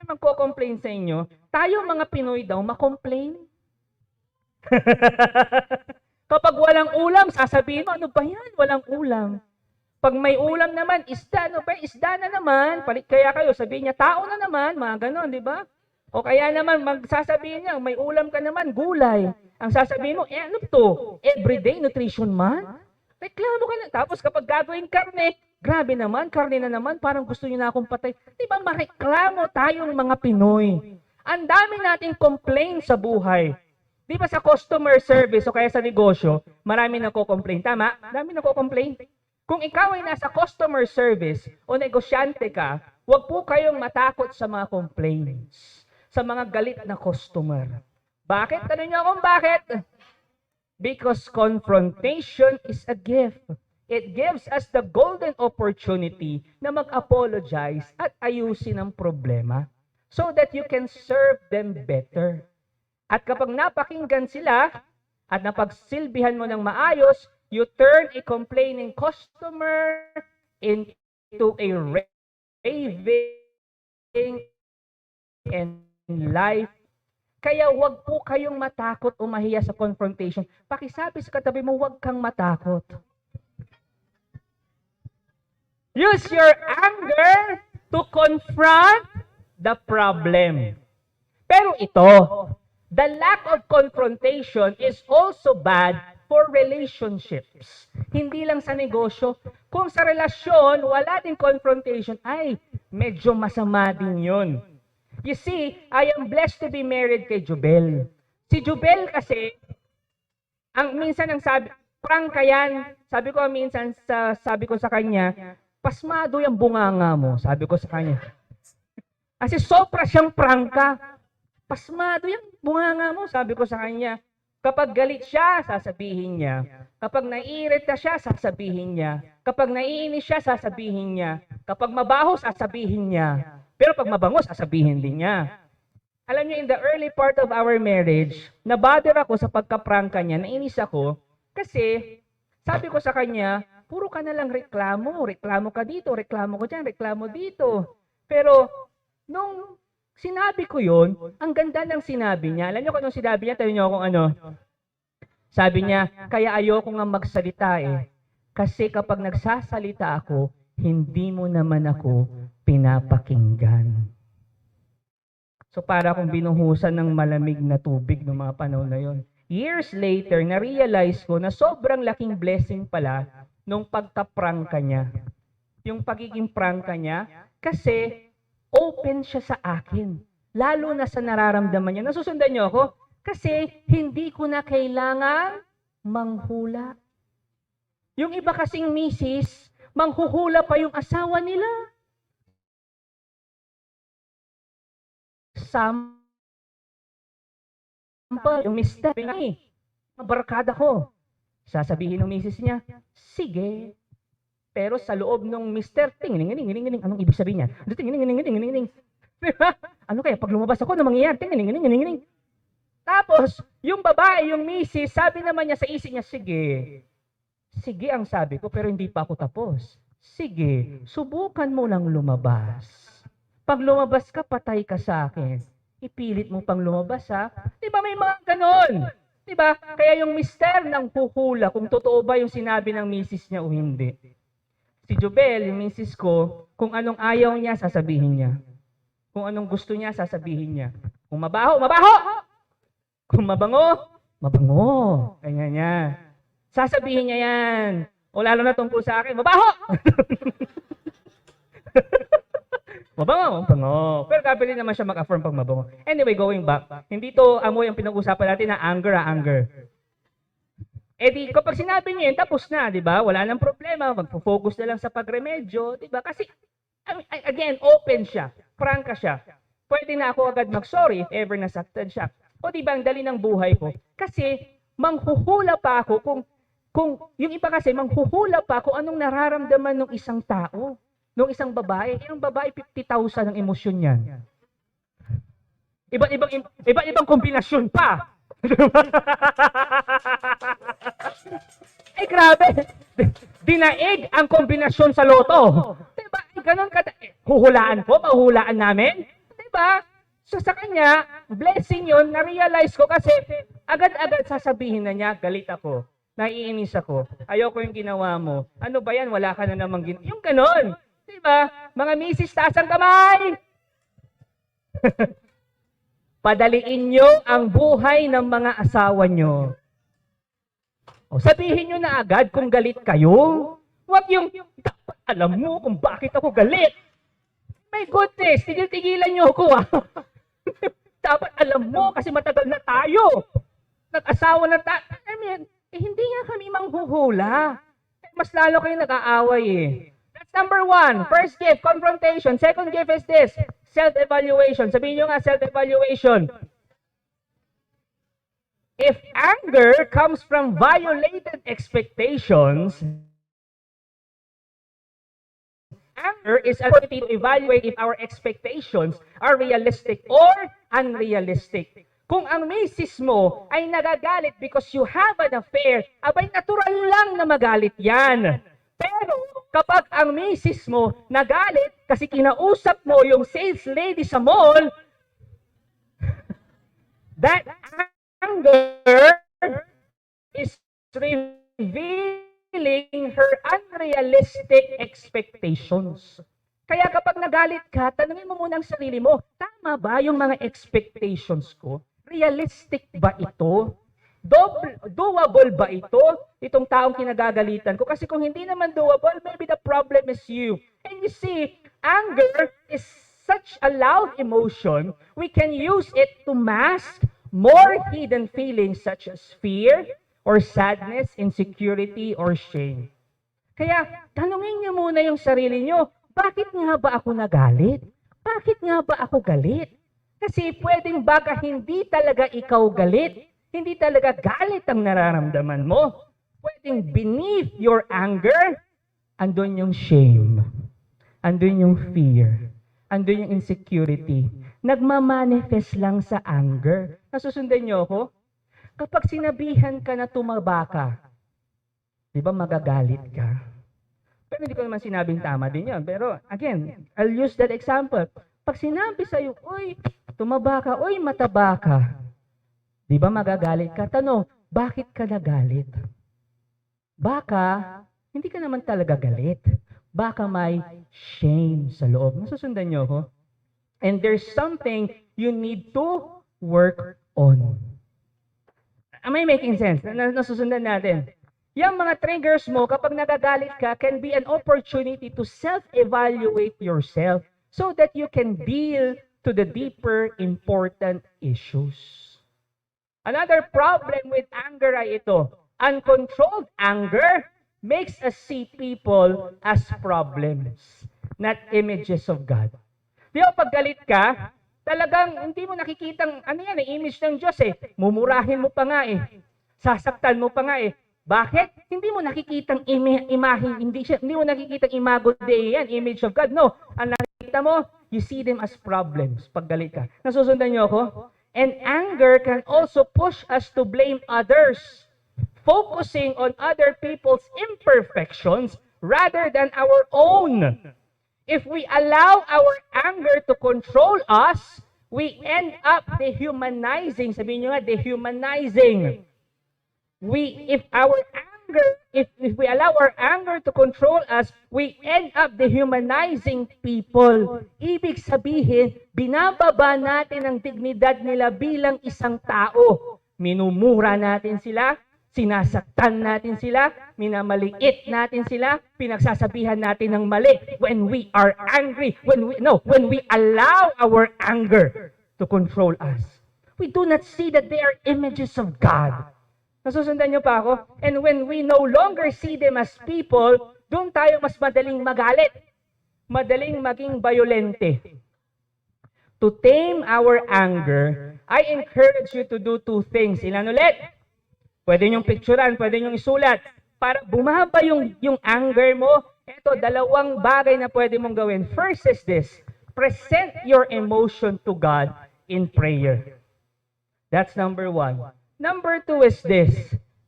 Magko-complain sa inyo, tayo mga Pinoy daw makomplain. Kapag walang ulam, sasabihin mo, ano ba yan? Walang ulam. Pag may ulam naman, isda, ano ba? Isda na naman. Palit kaya kayo, sabihin niya, tao na naman, mga ganon, di ba? O kaya naman, magsasabihin niya, may ulam ka naman, gulay. Ang sasabihin mo, ano to? Everyday nutrition man? Reklamo ka na. Tapos kapag gagawin karne, grabe naman, karne na naman, parang gusto niyo na akong patay. Di ba mareklamo tayong mga Pinoy? Ang dami nating complain sa buhay. Di ba sa customer service o kaya sa negosyo, marami nagko-complain. Tama? Marami nagko-complain. Kung ikaw ay nasa customer service o negosyante ka, huwag po kayong matakot sa mga complaints, sa mga galit na customer. Bakit? Tanong niyo akong bakit? Because confrontation is a gift. It gives us the golden opportunity na mag-apologize at ayusin ang problema so that you can serve them better. At kapag napakinggan sila at napagsilbihan mo ng maayos, you turn a complaining customer into a raving and life. Kaya wag po kayong matakot o mahiya sa confrontation. Pakisabi sa katabi mo, wag kang matakot. Use your anger to confront the problem. Pero ito, the lack of confrontation is also bad for relationships. Hindi lang sa negosyo. Kung sa relasyon, wala din confrontation, ay, medyo masama din yun. You see, I am blessed to be married kay Jubel. Si Jubel kasi, minsan ang sabi, prangka yan. Sabi ko minsan, sabi ko sa kanya, pasmado yung bunganga mo, sabi ko sa kanya. Kasi sobra siyang prangka. Pasmado yung bunganga mo, sabi ko sa kanya. Kapag galit siya, sasabihin niya. Kapag naiirita siya, sasabihin niya. Kapag naiinis siya, sasabihin niya. Kapag mabaho, sasabihin niya. Pero pag mabango, sasabihin din niya. Alam niyo, in the early part of our marriage, nabother ako sa pagkaprangka niya, nainis ako, kasi sabi ko sa kanya, puro ka na lang reklamo. Reklamo ka dito, reklamo ko dyan, reklamo dito. Pero, nung sinabi ko yon, ang ganda ng sinabi niya. Alam niyo kung anong sinabi niya? Tayo niyo kung ano. Sabi niya, kaya ayoko nga magsalita eh. Kasi kapag nagsasalita ako, hindi mo naman ako pinapakinggan. So para akong binuhusan ng malamig na tubig noong mga panahon na yon. Years later, na-realize ko na sobrang laking blessing pala nung pagka-prangka niya. Yung pagiging prangka niya, kasi open siya sa akin. Lalo na sa nararamdaman niya. Nasusundan niyo ako? Kasi hindi ko na kailangan manghula. Yung iba kasing misis, manghuhula pa yung asawa nila. Sample, yung mister, barkada ko. Sasabihin ng misis niya, sige. Pero sa loob ng mister, ting-ning-ning-ning-ning, anong ibig sabihin niya? Ting-ning-ning-ning-ning-ning. Ano kaya, pag lumabas ako, ano mangyayari? Ting-ning-ning-ning-ning. Tapos, yung babae, yung misis, sabi naman niya sa isip niya, sige. Sige ang sabi ko, pero hindi pa ako tapos. Sige, subukan mo lang lumabas. Pag lumabas ka, patay ka sa akin. Ipilit mo pang lumabas, ha? Di ba may mga ganon? Di ba? Kaya yung mister nang huhula kung totoo ba yung sinabi ng misis niya o hindi. Si Jubel, yung misis ko, kung anong ayaw niya, sasabihin niya. Kung anong gusto niya, sasabihin niya. Kung mabaho, mabaho! Kung mabango, mabango. Kanya niya. Sasabihin niya yan. O lalo na tungkol sa akin, mabaho! Mabango, mabango. Pero kapili naman siya mag-affirm pag mabango. Anyway, going back, hindi to amoy ang pinag-usapan natin na anger. Eh di, kapag sinabi niya yun, tapos na, di ba? Wala nang problema, magpo-focus na lang sa pagremedyo, di ba? Kasi, again, open siya, prangka siya. Pwede na ako agad mag-sorry if ever nasaktan siya. O di ba, ang dali ng buhay ko. Kasi, manghuhula pa ako kung yung iba kasi, manghuhula pa kung anong nararamdaman ng isang tao, ng isang babae. Yung babae, 50,000 ang emosyon yan. Iba't-ibang kombinasyon pa. Ay, grabe. Dinaig ang kombinasyon sa loto. Diba? Ganon ka. Huhulaan ko, mahuhulaan namin. Diba? So sa kanya, blessing yun, na-realize ko kasi agad-agad sasabihin na niya, galit ako, naiinis ako, ayoko yung ginawa mo. Ano ba yan? Wala ka na namang ginawa. Yung ganon. Diba? Mga misis, taas ang kamay! Padaliin nyo ang buhay ng mga asawa nyo. O, sabihin nyo na agad kung galit kayo. Huwag yung, dapat alam mo kung bakit ako galit. My goodness, tigil-tigilan nyo ako Dapat alam mo kasi matagal na tayo. Nag-asawa na tayo. I mean, hindi nga kami manghuhula. Mas lalo kayo nag-aaway That's number 1. First gift, confrontation. Second gift is this, self-evaluation. Sabihin nyo nga, self-evaluation. If anger comes from violated expectations, anger is an ability to evaluate if our expectations are realistic or unrealistic. Kung ang misis mo ay nagagalit because you have an affair, abay natural lang na magalit yan. Pero kapag ang misis mo nagalit kasi kinausap mo yung sales lady sa mall, that anger is revealing her unrealistic expectations. Kaya kapag nagalit ka, tanungin mo muna ang sarili mo, tama ba yung mga expectations ko? Realistic ba ito? Doable ba ito? Itong taong kinagagalitan ko? Kasi kung hindi naman doable, maybe the problem is you. And you see, anger is such a loud emotion, we can use it to mask more hidden feelings such as fear, or sadness, insecurity, or shame. Kaya, tanungin niyo muna yung sarili niyo, bakit nga ba ako nagalit? Bakit nga ba ako galit? Kasi pwedeng baka hindi talaga ikaw galit, hindi talaga galit ang nararamdaman mo. Pwedeng beneath your anger, andun yung shame, andun yung fear, andun yung insecurity. Nagmamanifest lang sa anger. Nasusundan niyo ako? Kapag sinabihan ka na tumaba ka, di ba magagalit ka? Pero hindi ko naman sinabing tama din yun. Pero again, I'll use that example. Pag sinabi sa'yo, uy, tumaba ka, uy, mataba ka, di ba magagalit ka? Tanong, bakit ka nagalit? Baka, hindi ka naman talaga galit. Baka may shame sa loob. Nasusundan niyo ako? And there's something you need to work on. Am I making sense? Nasusundan natin. Yung mga triggers mo, kapag nagagalit ka, can be an opportunity to self-evaluate yourself so that you can deal to the deeper, important issues. Another problem with anger ay ito. Uncontrolled anger makes us see people as problems, not images of God. Di ba, pag galit ka, talagang hindi mo nakikitang, image ng Diyos Mumurahin mo pa nga Sasaktan mo pa nga Bakit? Hindi mo nakikitang imahe, hindi mo nakikitang imago Dei yan, image of God. No, ang nakikita mo, you see them as problems pag galit ka. Nasusundan niyo ako? And anger can also push us to blame others, focusing on other people's imperfections rather than our own. If we allow our anger to control us, we end up dehumanizing. Sabihin nyo nga, dehumanizing. If we allow our anger to control us, we end up dehumanizing people. Ibig sabihin, binababa natin ang dignidad nila bilang isang tao. Minumura natin sila, Sinasaktan natin sila, minamaliit natin sila, pinagsasabihan natin ng mali when we are angry, when we allow our anger to control us. We do not see that they are images of God. Nasusundan niyo pa ako? And when we no longer see them as people, doon tayo mas madaling magalit. Madaling maging violente. To tame our anger, I encourage you to do two things. Ilan ulit? Pwede niyong picturean, pwede niyong isulat. Para bumaba yung anger mo, ito, dalawang bagay na pwede mong gawin. First is this, present your emotion to God in prayer. That's number one. Number two is this,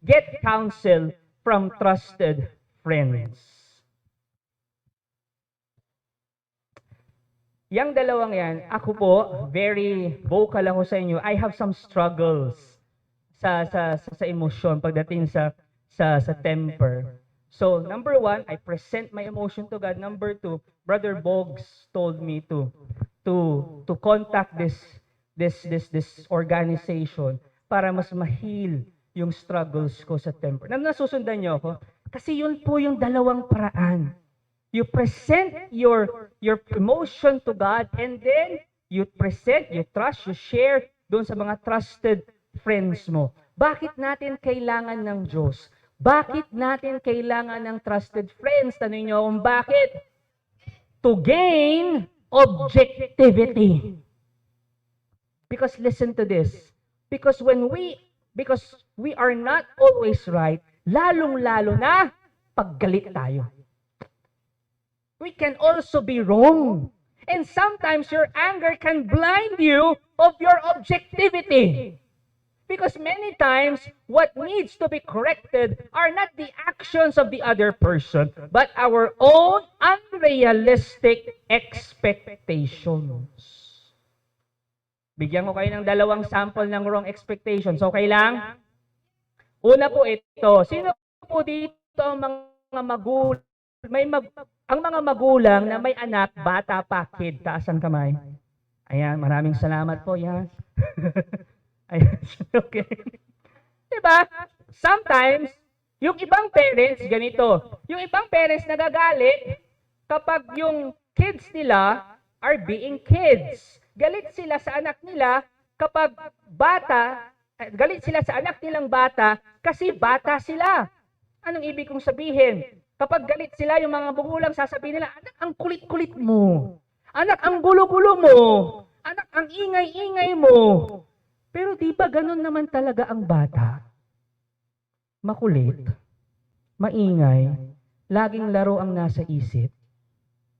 get counsel from trusted friends. Yang dalawang yan, ako po, very vocal ako sa inyo. I have some struggles sa emosyon pagdating sa temper. So, number one, I present my emotion to God. Number two, Brother Boggs told me to contact this organization para mas ma-heal yung struggles ko sa temper. Nasusundan niyo ako? Kasi yun po yung dalawang paraan. You present your emotion to God and then you present, you trust, you share doon sa mga trusted friends mo. Bakit natin kailangan ng Diyos? Bakit natin kailangan ng trusted friends? Tanungin niyo kung bakit? To gain objectivity. Because listen to this. Because we are not always right, lalong-lalo na paggalit tayo. We can also be wrong. And sometimes your anger can blind you of your objectivity. Because many times, what needs to be corrected are not the actions of the other person, but our own unrealistic expectations. Bigyan ko kayo ng dalawang sample ng wrong expectations. Okay lang? Una po ito. Sino po dito ang mga magulang? Ang mga magulang na may anak, bata pa, kid, taas ang kamay. Ayan, maraming salamat po. Yan. Ayan, okay. Diba? Sometimes, yung ibang parents, ganito. Yung ibang parents nagagalit kapag yung kids nila are being kids. Galit sila sa anak nila kapag galit sila sa anak nilang bata kasi bata sila. Anong ibig kong sabihin? Kapag galit sila, yung mga magulang sasabihin nila, anak, ang kulit-kulit mo. Anak, ang gulo-gulo mo. Anak, ang ingay-ingay mo. Pero di ba ganun naman talaga ang bata? Makulit, maingay, laging laro ang nasa isip.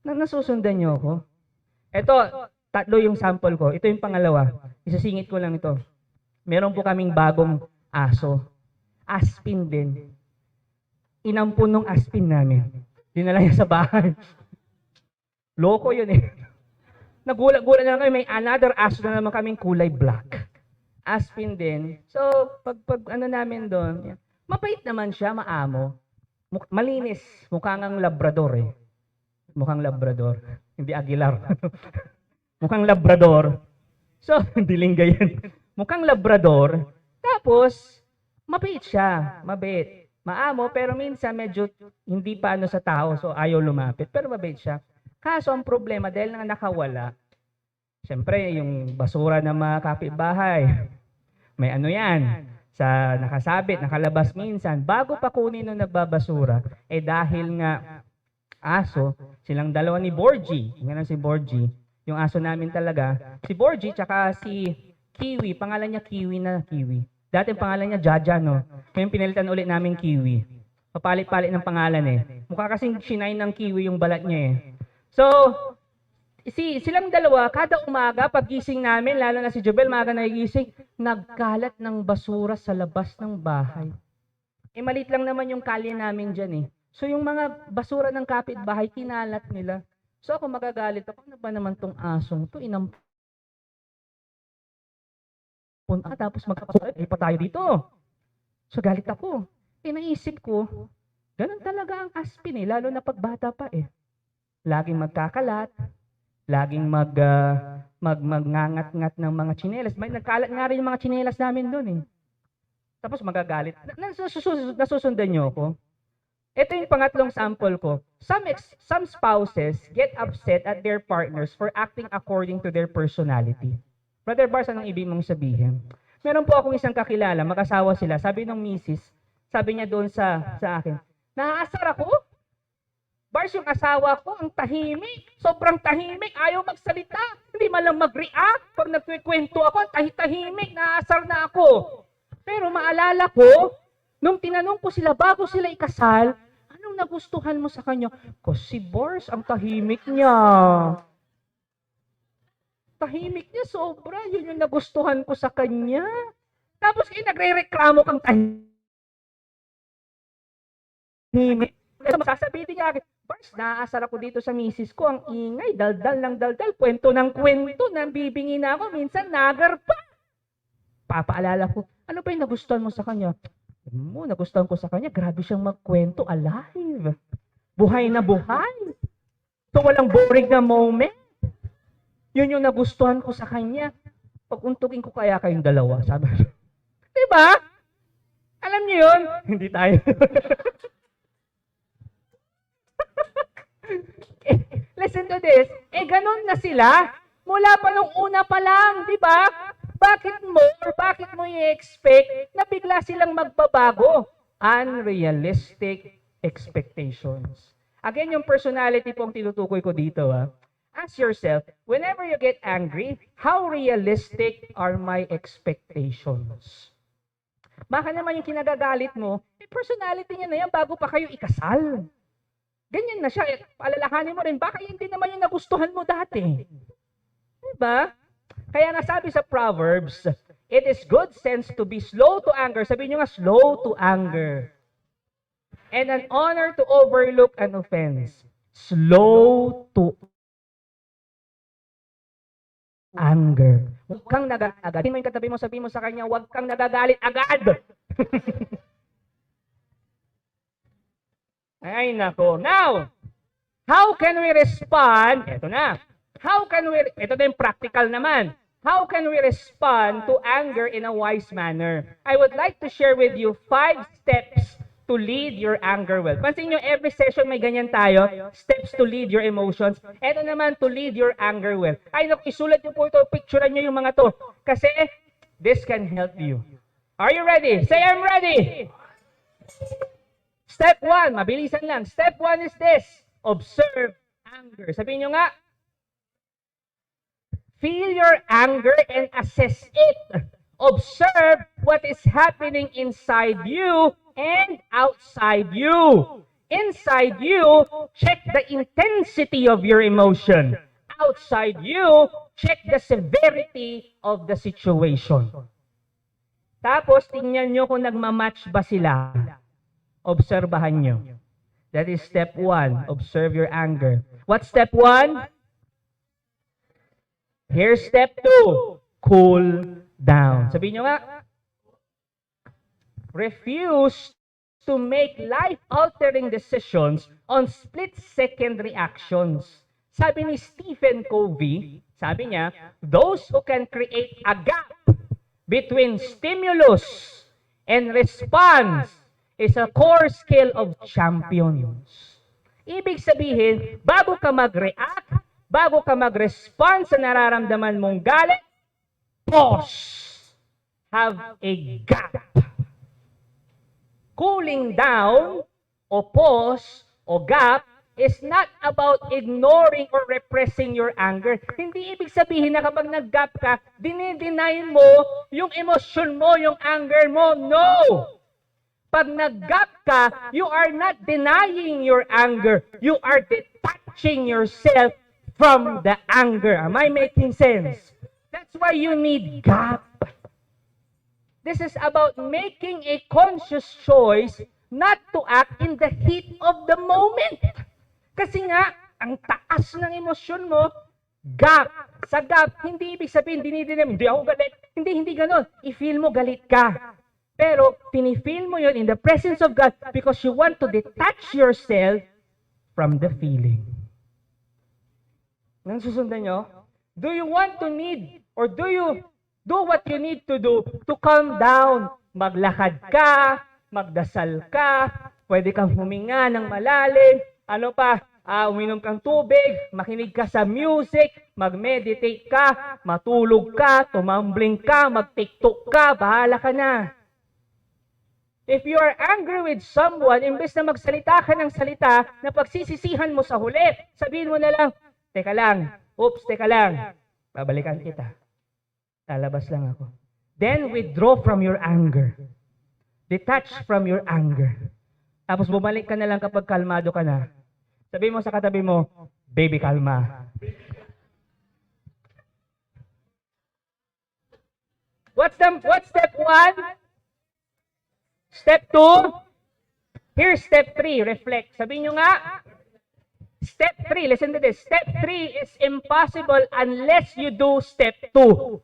Nasusundan niyo ako? Ito, tatlo yung sample ko. Ito yung pangalawa. Isasingit ko lang ito. Meron po kaming bagong aso. Aspin din. Inampun ng aspin namin. Dinala niya sa bahay. Loko yun eh. Nagulat-gulat na lang kami, may another aso na naman kaming kulay black. Aspin din. So, pag ano namin doon, mabait naman siya, maamo. Malinis. Mukhang ang labrador eh. Mukhang labrador. Hindi Aguilar. Mukhang labrador. So, hindi lingga yan. Mukhang labrador. Tapos, mabait siya. Mabait. Maamo, pero minsan medyo hindi pa ano sa tao, so ayaw lumapit. Pero mabait siya. Kaso ang problema, dahil na nakawala, siyempre, yung basura ng mga kapitbahay, may ano yan, sa nakasabit, nakalabas minsan. Bago pa kunin nung nagbabasura, dahil nga aso, silang dalawa ni Borgie, nga si Borgie, yung aso namin talaga, si Borgie tsaka si Kiwi, pangalan niya Kiwi na Kiwi. Dati ang pangalan niya Jaja, no? Ngayon pinalitan ulit namin Kiwi. Papalit-palit ng pangalan eh. Mukha kasing shinay ng Kiwi yung balat niya eh. So, silang dalawa, kada umaga, paggising namin, lalo na si Jobel, maaga nagigising, nagkalat ng basura sa labas ng bahay. Malit lang naman yung kalye namin dyan eh. So, yung mga basura ng kapitbahay, kinalat nila. So, ako magagalit ako, ano ba naman tong asong to? Tapos pa tayo dito. So, galit ako. Naisip ko, ganun talaga ang aspin eh, lalo na pagbata pa eh. Laging magkakalat, laging magngangat-ngat ng mga tsinelas. May nagkalat nga rin yung mga tsinelas namin doon eh. Tapos magagalit. Nasusundan niyo ako? Ito yung pangatlong sample ko. Some spouses get upset at their partners for acting according to their personality. Brother Bars, anong ibig mong sabihin? Meron po akong isang kakilala, mag-asawa sila. Sabi ng misis, sabi niya doon sa akin, naaasar ako. Bars, yung asawa ko, ang tahimik. Sobrang tahimik. Ayaw magsalita. Hindi man lang mag-react. Pag nagkikwento ako, tahimik. Naaasar na ako. Pero maalala ko, nung tinanong ko sila bago sila ikasal, anong nagustuhan mo sa kanya? Kasi Bars, ang tahimik niya. Tahimik niya sobra. Yun yung nagustuhan ko sa kanya. Tapos nagre-reklamo kang tahimik. Ito, masasabihin niya akin, Bars, naaasar ako dito sa misis ko. Ang ingay, daldal ng daldal, kwento ng kwento, nabibingi na ako, minsan nagar pa. Papaalala ko, ano ba yung nagustuhan mo sa kanya? Nagustuhan ko sa kanya, grabe siyang magkwento, alive. Buhay na buhay. So, walang boring na moment. Yun yung nagustuhan ko sa kanya. Pag-untugin ko kaya kayong dalawa, sabi niya. Diba? Alam niyo yun? Hindi tayo. Listen to this. Ganun na sila. Mula pa nung una pa lang, di ba? Bakit mo i-expect na bigla silang magbabago? Unrealistic expectations. Again, yung personality po ang tinutukoy ko dito. Ask yourself, whenever you get angry, how realistic are my expectations? Baka naman yung kinagagalit mo, personality niya na yan bago pa kayo ikasal. Ganyan na siya. Palalahanin mo rin, baka yun din naman yung nagustuhan mo dati. Diba? Kaya nasabi sa Proverbs, it is good sense to be slow to anger. Sabihin nyo nga, slow to anger. And an honor to overlook an offense. Slow to anger. Huwag kang nagagalit. Tingnan mo yung katabi mo, sabihin mo sa kanya, huwag kang nagagalit agad. Ay, nako. Now, how can we respond? Ito na. Ito na yung practical naman. How can we respond to anger in a wise manner? I would like to share with you 5 steps to lead your anger well. Pansin nyo, every session may ganyan tayo. Steps to lead your emotions. Ito naman, to lead your anger well. Ay, naku, isulat nyo po ito. Picturean nyo yung mga to. Kasi, this can help you. Are you ready? Say, I'm ready! Step 1, mabilisan lang. Step 1 is this. Observe anger. Sabihin nyo nga, feel your anger and assess it. Observe what is happening inside you and outside you. Inside you, check the intensity of your emotion. Outside you, check the severity of the situation. Tapos, tingnan nyo kung nagmamatch ba sila. Obserbahan nyo. That is step 1. Observe your anger. What's step 1? Here's step 2. Cool down. Sabihin nyo nga, refuse to make life-altering decisions on split-second reactions. Sabi ni Stephen Covey, sabi niya, those who can create a gap between stimulus and response is a core skill of champions. Ibig sabihin, bago ka mag-react, bago ka mag-respond sa nararamdaman mong galit, pause. Have a gap. Cooling down, o pause, o gap, is not about ignoring or repressing your anger. Hindi ibig sabihin na kapag nag-gap ka, dinideny mo yung emosyon mo, yung anger mo. No! Pag nag-gap ka, you are not denying your anger. You are detaching yourself from the anger. Am I making sense? That's why you need gap. This is about making a conscious choice not to act in the heat of the moment. Kasi nga, ang taas ng emosyon mo, gap. Sa gap, hindi ibig sabihin, hindi ako galit. Hindi ganon. I-feel mo galit ka. Pero, pinifeel mo yun in the presence of God because you want to detach yourself from the feeling. Nang susundan nyo? Do you want to need, or do you do what you need to do to calm down? maglakad ka, magdasal ka, pwede kang huminga ng malalim, ano pa, uminom kang tubig, makinig ka sa music, mag-meditate ka, matulog ka, tumambling ka, mag-tiktok ka, bahala ka na. If you are angry with someone, imbes na magsalita ka ng salita na pagsisisihan mo sa huli, sabihin mo na lang, teka lang, babalikan kita. Lalabas lang ako. Then withdraw from your anger. Detach from your anger. Tapos bumalik ka na lang kapag kalmado ka na. Sabihin mo sa katabi mo, baby, kalma. What's step 1? Step 2? Here's step 3, reflect. Sabihin nyo nga, step 3, listen to this. Step 3 is impossible unless you do step 2.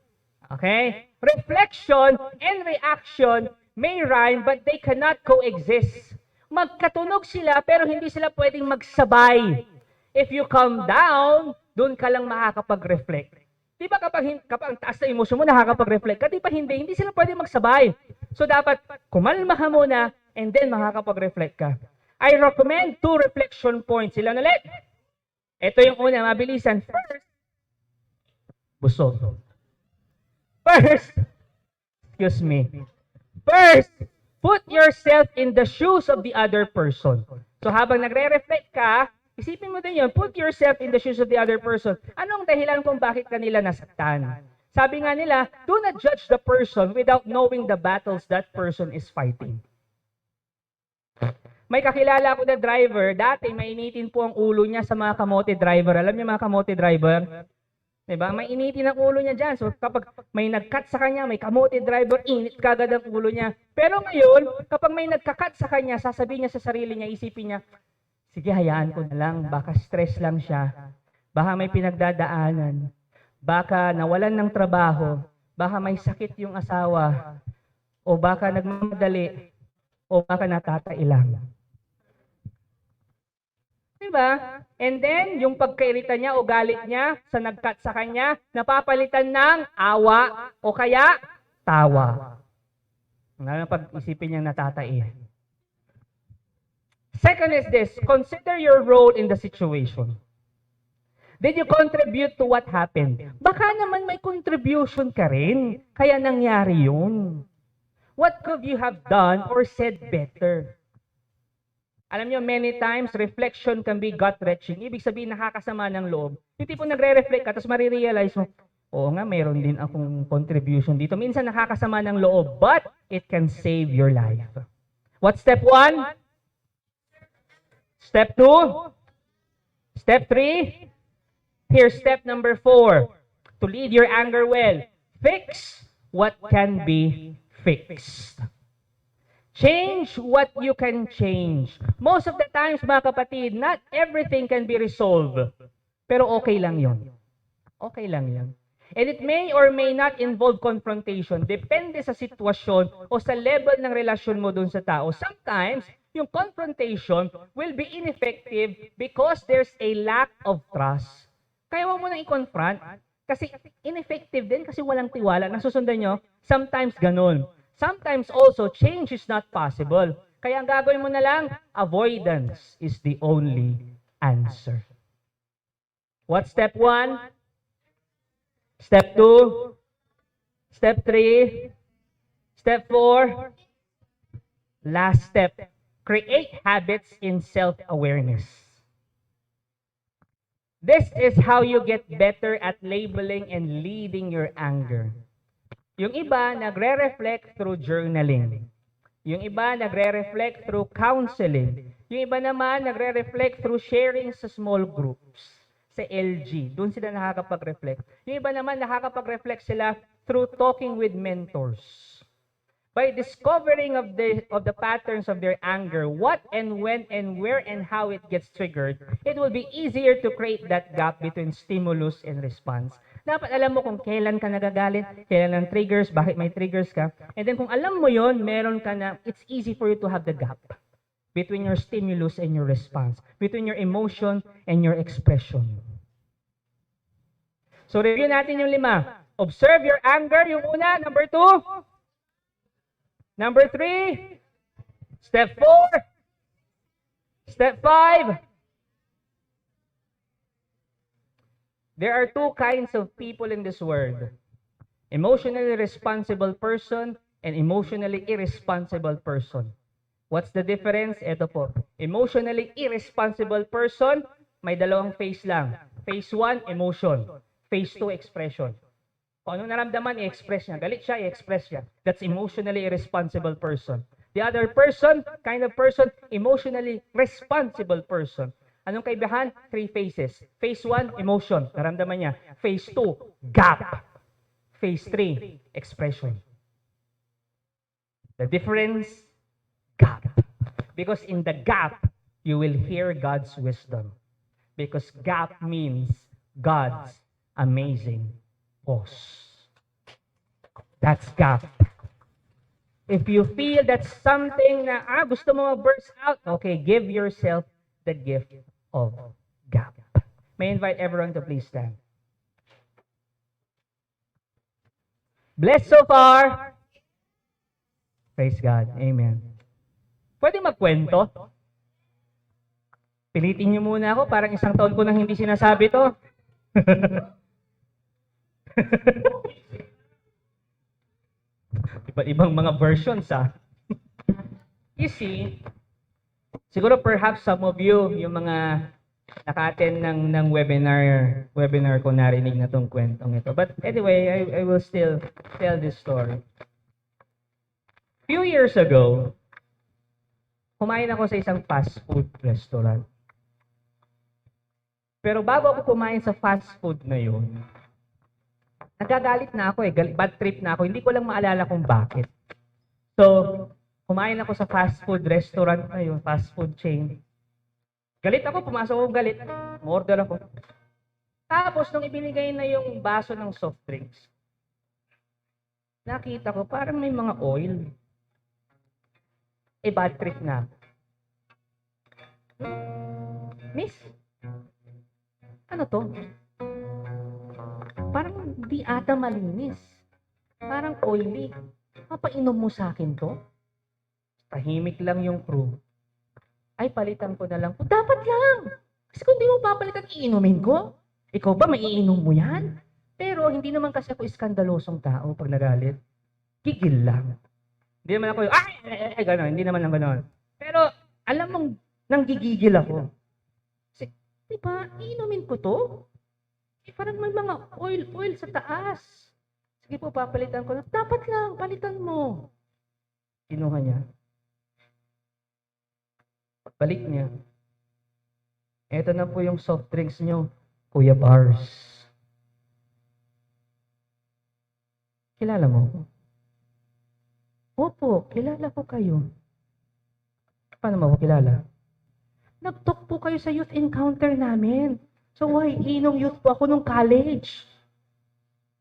Okay? Reflection and reaction may rhyme but they cannot coexist. Magkatunog sila pero hindi sila pwedeng magsabay. If you calm down, doon ka lang makakapag-reflect. Di ba kapag ang taas na emosyon mo, nakakapag-reflect ka? Di ba hindi sila pwedeng magsabay. So dapat kumalma ka muna and then makakapag-reflect ka. I recommend 2 reflection points. Ilan ulit? Ito yung una, mabilisan. First, busog. First, put yourself in the shoes of the other person. So habang nagre-reflect ka, isipin mo din yun, put yourself in the shoes of the other person. Anong dahilan kung bakit kanila nasaktan? Sabi nga nila, do not judge the person without knowing the battles that person is fighting. May kakilala ako na driver, dati mainitin po ang ulo niya sa mga kamote driver. Alam niyo mga kamote driver? Diba? Mainitin ang ulo niya dyan. So kapag may nag-cut sa kanya, may kamote driver, init kagad ang ulo niya. Pero ngayon, kapag may nagka-cut sa kanya, sasabihin niya sa sarili niya, isipin niya, sige, hayaan ko na lang, baka stress lang siya, baka may pinagdadaanan, baka nawalan ng trabaho, baka may sakit yung asawa, o baka nagmamadali, o baka natatailang. Diba? And then, yung pagkairita niya o galit niya sa nag-cut sa kanya, napapalitan ng awa o kaya tawa. Ngayon, pag-isipin niyang natatai. Second is this, consider your role in the situation. Did you contribute to what happened? Baka naman may contribution ka rin, kaya nangyari yun. What could you have done or said better? Alam niyo, many times, reflection can be gut-wrenching. Ibig sabihin, nakakasama ng loob. Yung tipo nagre-reflect ka, tapos marirealize mo, oo nga, mayroon din akong contribution dito. Minsan nakakasama ng loob, but it can save your life. What's step 1? Step 2? Step 3? Here's step number 4. To lead your anger well, fix what can be fixed. Change what you can change. Most of the times, mga kapatid, not everything can be resolved. Pero okay lang yon. Okay lang yan. And it may or may not involve confrontation. Depende sa sitwasyon o sa level ng relasyon mo dun sa tao. Sometimes, yung confrontation will be ineffective because there's a lack of trust. Kaya huwag mo nang i-confront kasi ineffective din kasi walang tiwala. Nasusundan nyo? Sometimes ganun. Sometimes also, change is not possible. Kaya ang gagawin mo na lang, avoidance is the only answer. What's step 1? Step 2? Step 3? Step 4? Last step, create habits in self-awareness. This is how you get better at labeling and leading your anger. Yung iba, nagre-reflect through journaling. Yung iba, nagre-reflect through counseling. Yung iba naman, nagre-reflect through sharing sa small groups, sa LG. Doon sila nakakapag-reflect. Yung iba naman, nakakapag-reflect sila through talking with mentors. By discovering of the patterns of their anger, what and when and where and how it gets triggered, it will be easier to create that gap between stimulus and response. Dapat alam mo kung kailan ka nagagalit, kailan ang triggers, bakit may triggers ka. And then kung alam mo yon, meron ka na, it's easy for you to have the gap between your stimulus and your response, between your emotion and your expression. So review natin yung 5. Observe your anger, yung una. Number 2, Number 3. Step 4. Step 5. There are 2 kinds of people in this world. Emotionally responsible person and emotionally irresponsible person. What's the difference? Ito po. Emotionally irresponsible person, may dalawang phase lang. Phase 1, emotion. Phase 2, expression. Kung anong naramdaman, i-express niya. Galit siya, i-express niya. That's emotionally irresponsible person. The other person, kind of person, emotionally responsible person. Anong kaibahan? 3 phases. Phase 1, emotion. Naramdaman niya. Phase 2, gap. Phase 3, expression. The difference, gap. Because in the gap, you will hear God's wisdom. Because gap means God's amazing pause. That's gap. If you feel that's something na gusto mo burst out, okay, give yourself the gift of gap. May I invite everyone to please stand. Blessed so far. Praise God. Amen. Pwede magkwento? Pilitin niyo muna ako, parang isang taon ko nang hindi sinasabi to. Iba't ibang mga versions, You see, siguro perhaps some of you, yung mga naka-attend ng webinar ko, narinig na tong kwentong ito. But anyway, I will still tell this story. Few years ago, kumain ako sa isang fast food restaurant. Pero bago ako kumain sa fast food na yun, nagagalit na ako bad trip na ako, hindi ko lang maalala kung bakit. So, kumain ako sa fast food restaurant na yun, fast food chain. Galit ako, pumasok ako galit, order ako. Tapos, nung ibinigay na yung baso ng soft drinks, nakita ko parang may mga oil. Bad trip na ako. Miss, ano to? Parang di ata malinis. Parang oily. Papainom mo sa akin to? Tahimik lang yung crew. Ay, palitan ko na lang. Dapat lang! Kasi kung di mo papalitan, iinumin ko. Ikaw ba, maiinom mo yan? Pero hindi naman kasi ako iskandalosong tao pag nagalit. Gigil lang. Hindi naman ako yung, gano'n. Hindi naman lang gano'n. Pero, alam mong, nanggigigil ako. Kasi, di ba, iinumin ko to? Parang may mga oil sa taas. Sige po, papalitan ko na. Dapat lang, palitan mo. Kinuha niya. Pagbalik niya. Ito na po yung soft drinks niyo, Kuya Bars. Kilala mo ako? Opo, kilala ko kayo. Paano mo ako kilala? Nag-talk po kayo sa youth encounter namin. So why, inong youth po ako nung college.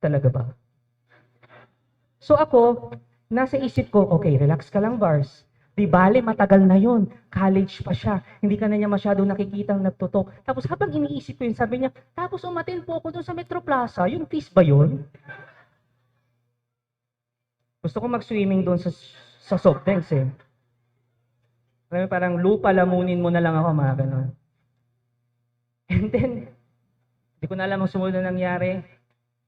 Talaga ba? So ako, nasa isip ko, okay, relax ka lang, Bars. Di bale, matagal na yon. College pa siya. Hindi ka na niya masyado nakikitang nagtutok. Tapos habang iniisip ko yun, sabi niya, tapos umatin po ako doon sa Metro Plaza. Yung fees ba yun? Gusto ko mag-swimming doon sa soft drinks eh. Parang lupa, lamunin mo na lang ako, mga ganon. And then, hindi ko na alam ang sumunod na nangyari.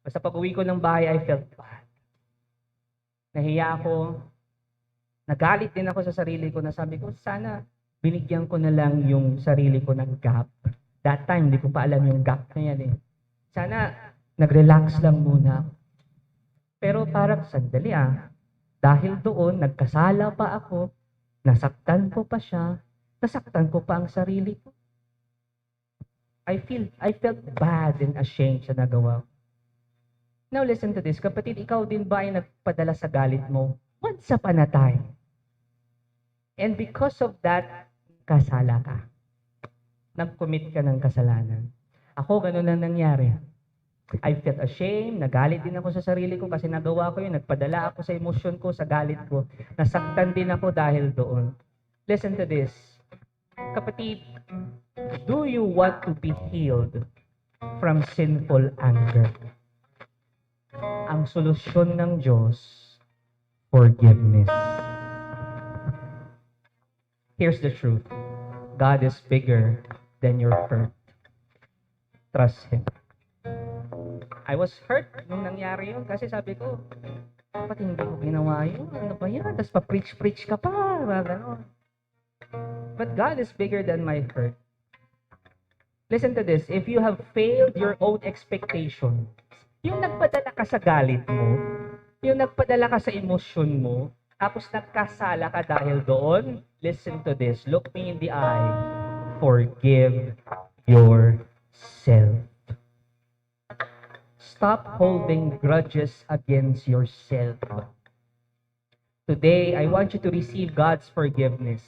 Basta pag-uwi ko ng bahay, I felt bad. Nahiya ako. Nagalit din ako sa sarili ko na sabi ko, sana binigyan ko na lang yung sarili ko ng gap. That time, hindi ko pa alam yung gap na yan eh. Sana nag-relax lang muna. Pero parang sandali dahil doon, nagkasala pa ako, nasaktan ko pa siya, nasaktan ko pa ang sarili ko. I felt bad and ashamed sa nagawa ko. Now listen to this. Kapatid, ikaw din ba ay nagpadala sa galit mo? Once upon a time. And because of that, kasala ka. Nag-commit ka ng kasalanan. Ako, ganun ang nangyari. I felt ashamed, nagalit din ako sa sarili ko kasi nagawa ko yun, nagpadala ako sa emosyon ko, sa galit ko. Nasaktan din ako dahil doon. Listen to this. Kapatid, do you want to be healed from sinful anger? Ang solusyon ng Diyos, forgiveness. Here's the truth. God is bigger than your hurt. Trust Him. I was hurt nung nangyari yun kasi sabi ko, ba't hindi ko ginawa yun? Ano ba yan? Tapos pa-preach-preach ka pa. Mga ganon. But God is bigger than my hurt. Listen to this. If you have failed your own expectation, yung nagpadala ka sa galit mo, yung nagpadala ka sa emosyon mo, tapos nagkasala ka dahil doon, listen to this. Look me in the eye. Forgive yourself. Stop holding grudges against yourself. Today, I want you to receive God's forgiveness.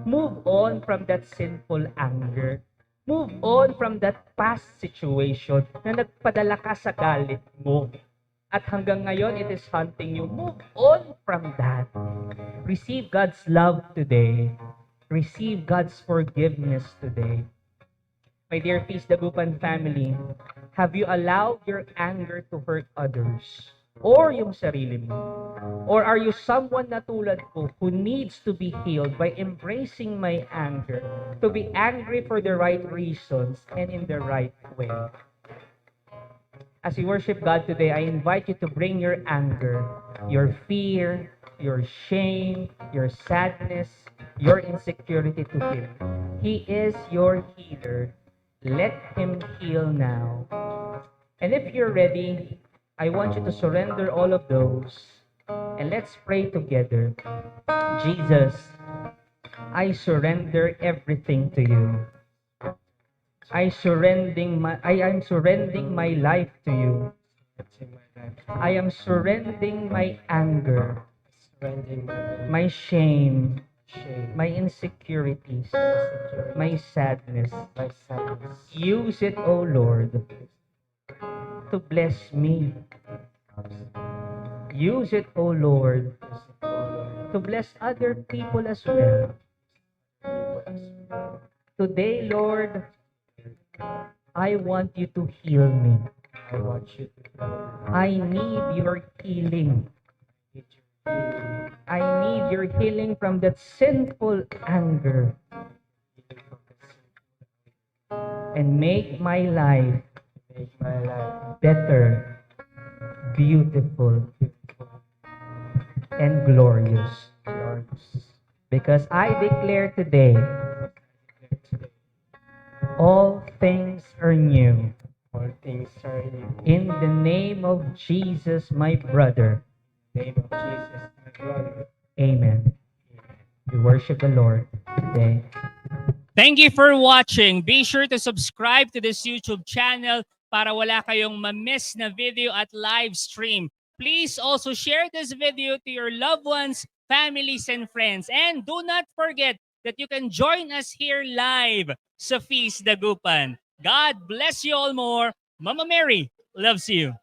Move on from that sinful anger. Move on from that past situation na nagpadala ka sa galit mo. At hanggang ngayon, it is haunting you. Move on from that. Receive God's love today. Receive God's forgiveness today. My dear Feast Dagupan family, have you allowed your anger to hurt others? Or yung sarili mo? Or are you someone na tulad ko who needs to be healed by embracing my anger, to be angry for the right reasons and in the right way? As you worship God today, I invite you to bring your anger, your fear, your shame, your sadness, your insecurity to Him. He is your healer. Let Him heal now. And if you're ready, I want you to surrender all of those. And let's pray together. Jesus, I surrender everything to you. I am surrendering my life to you. I am surrendering my anger, my shame, my insecurities, my sadness. Use it, O Lord, to bless me. Use it, O Lord, to bless other people as well. Today, Lord, I want you to heal me. I need your healing. I need your healing from that sinful anger. And make my life better, beautiful, and glorious. Because I declare today, all things are new. In the name of Jesus, my brother. Amen. We worship the Lord today. Thank you for watching. Be sure to subscribe to this YouTube channel para wala kayong ma-miss na video at live stream. Please also share this video to your loved ones, families, and friends. And do not forget that you can join us here live sa Feast Dagupan. God bless you all more. Mama Mary loves you.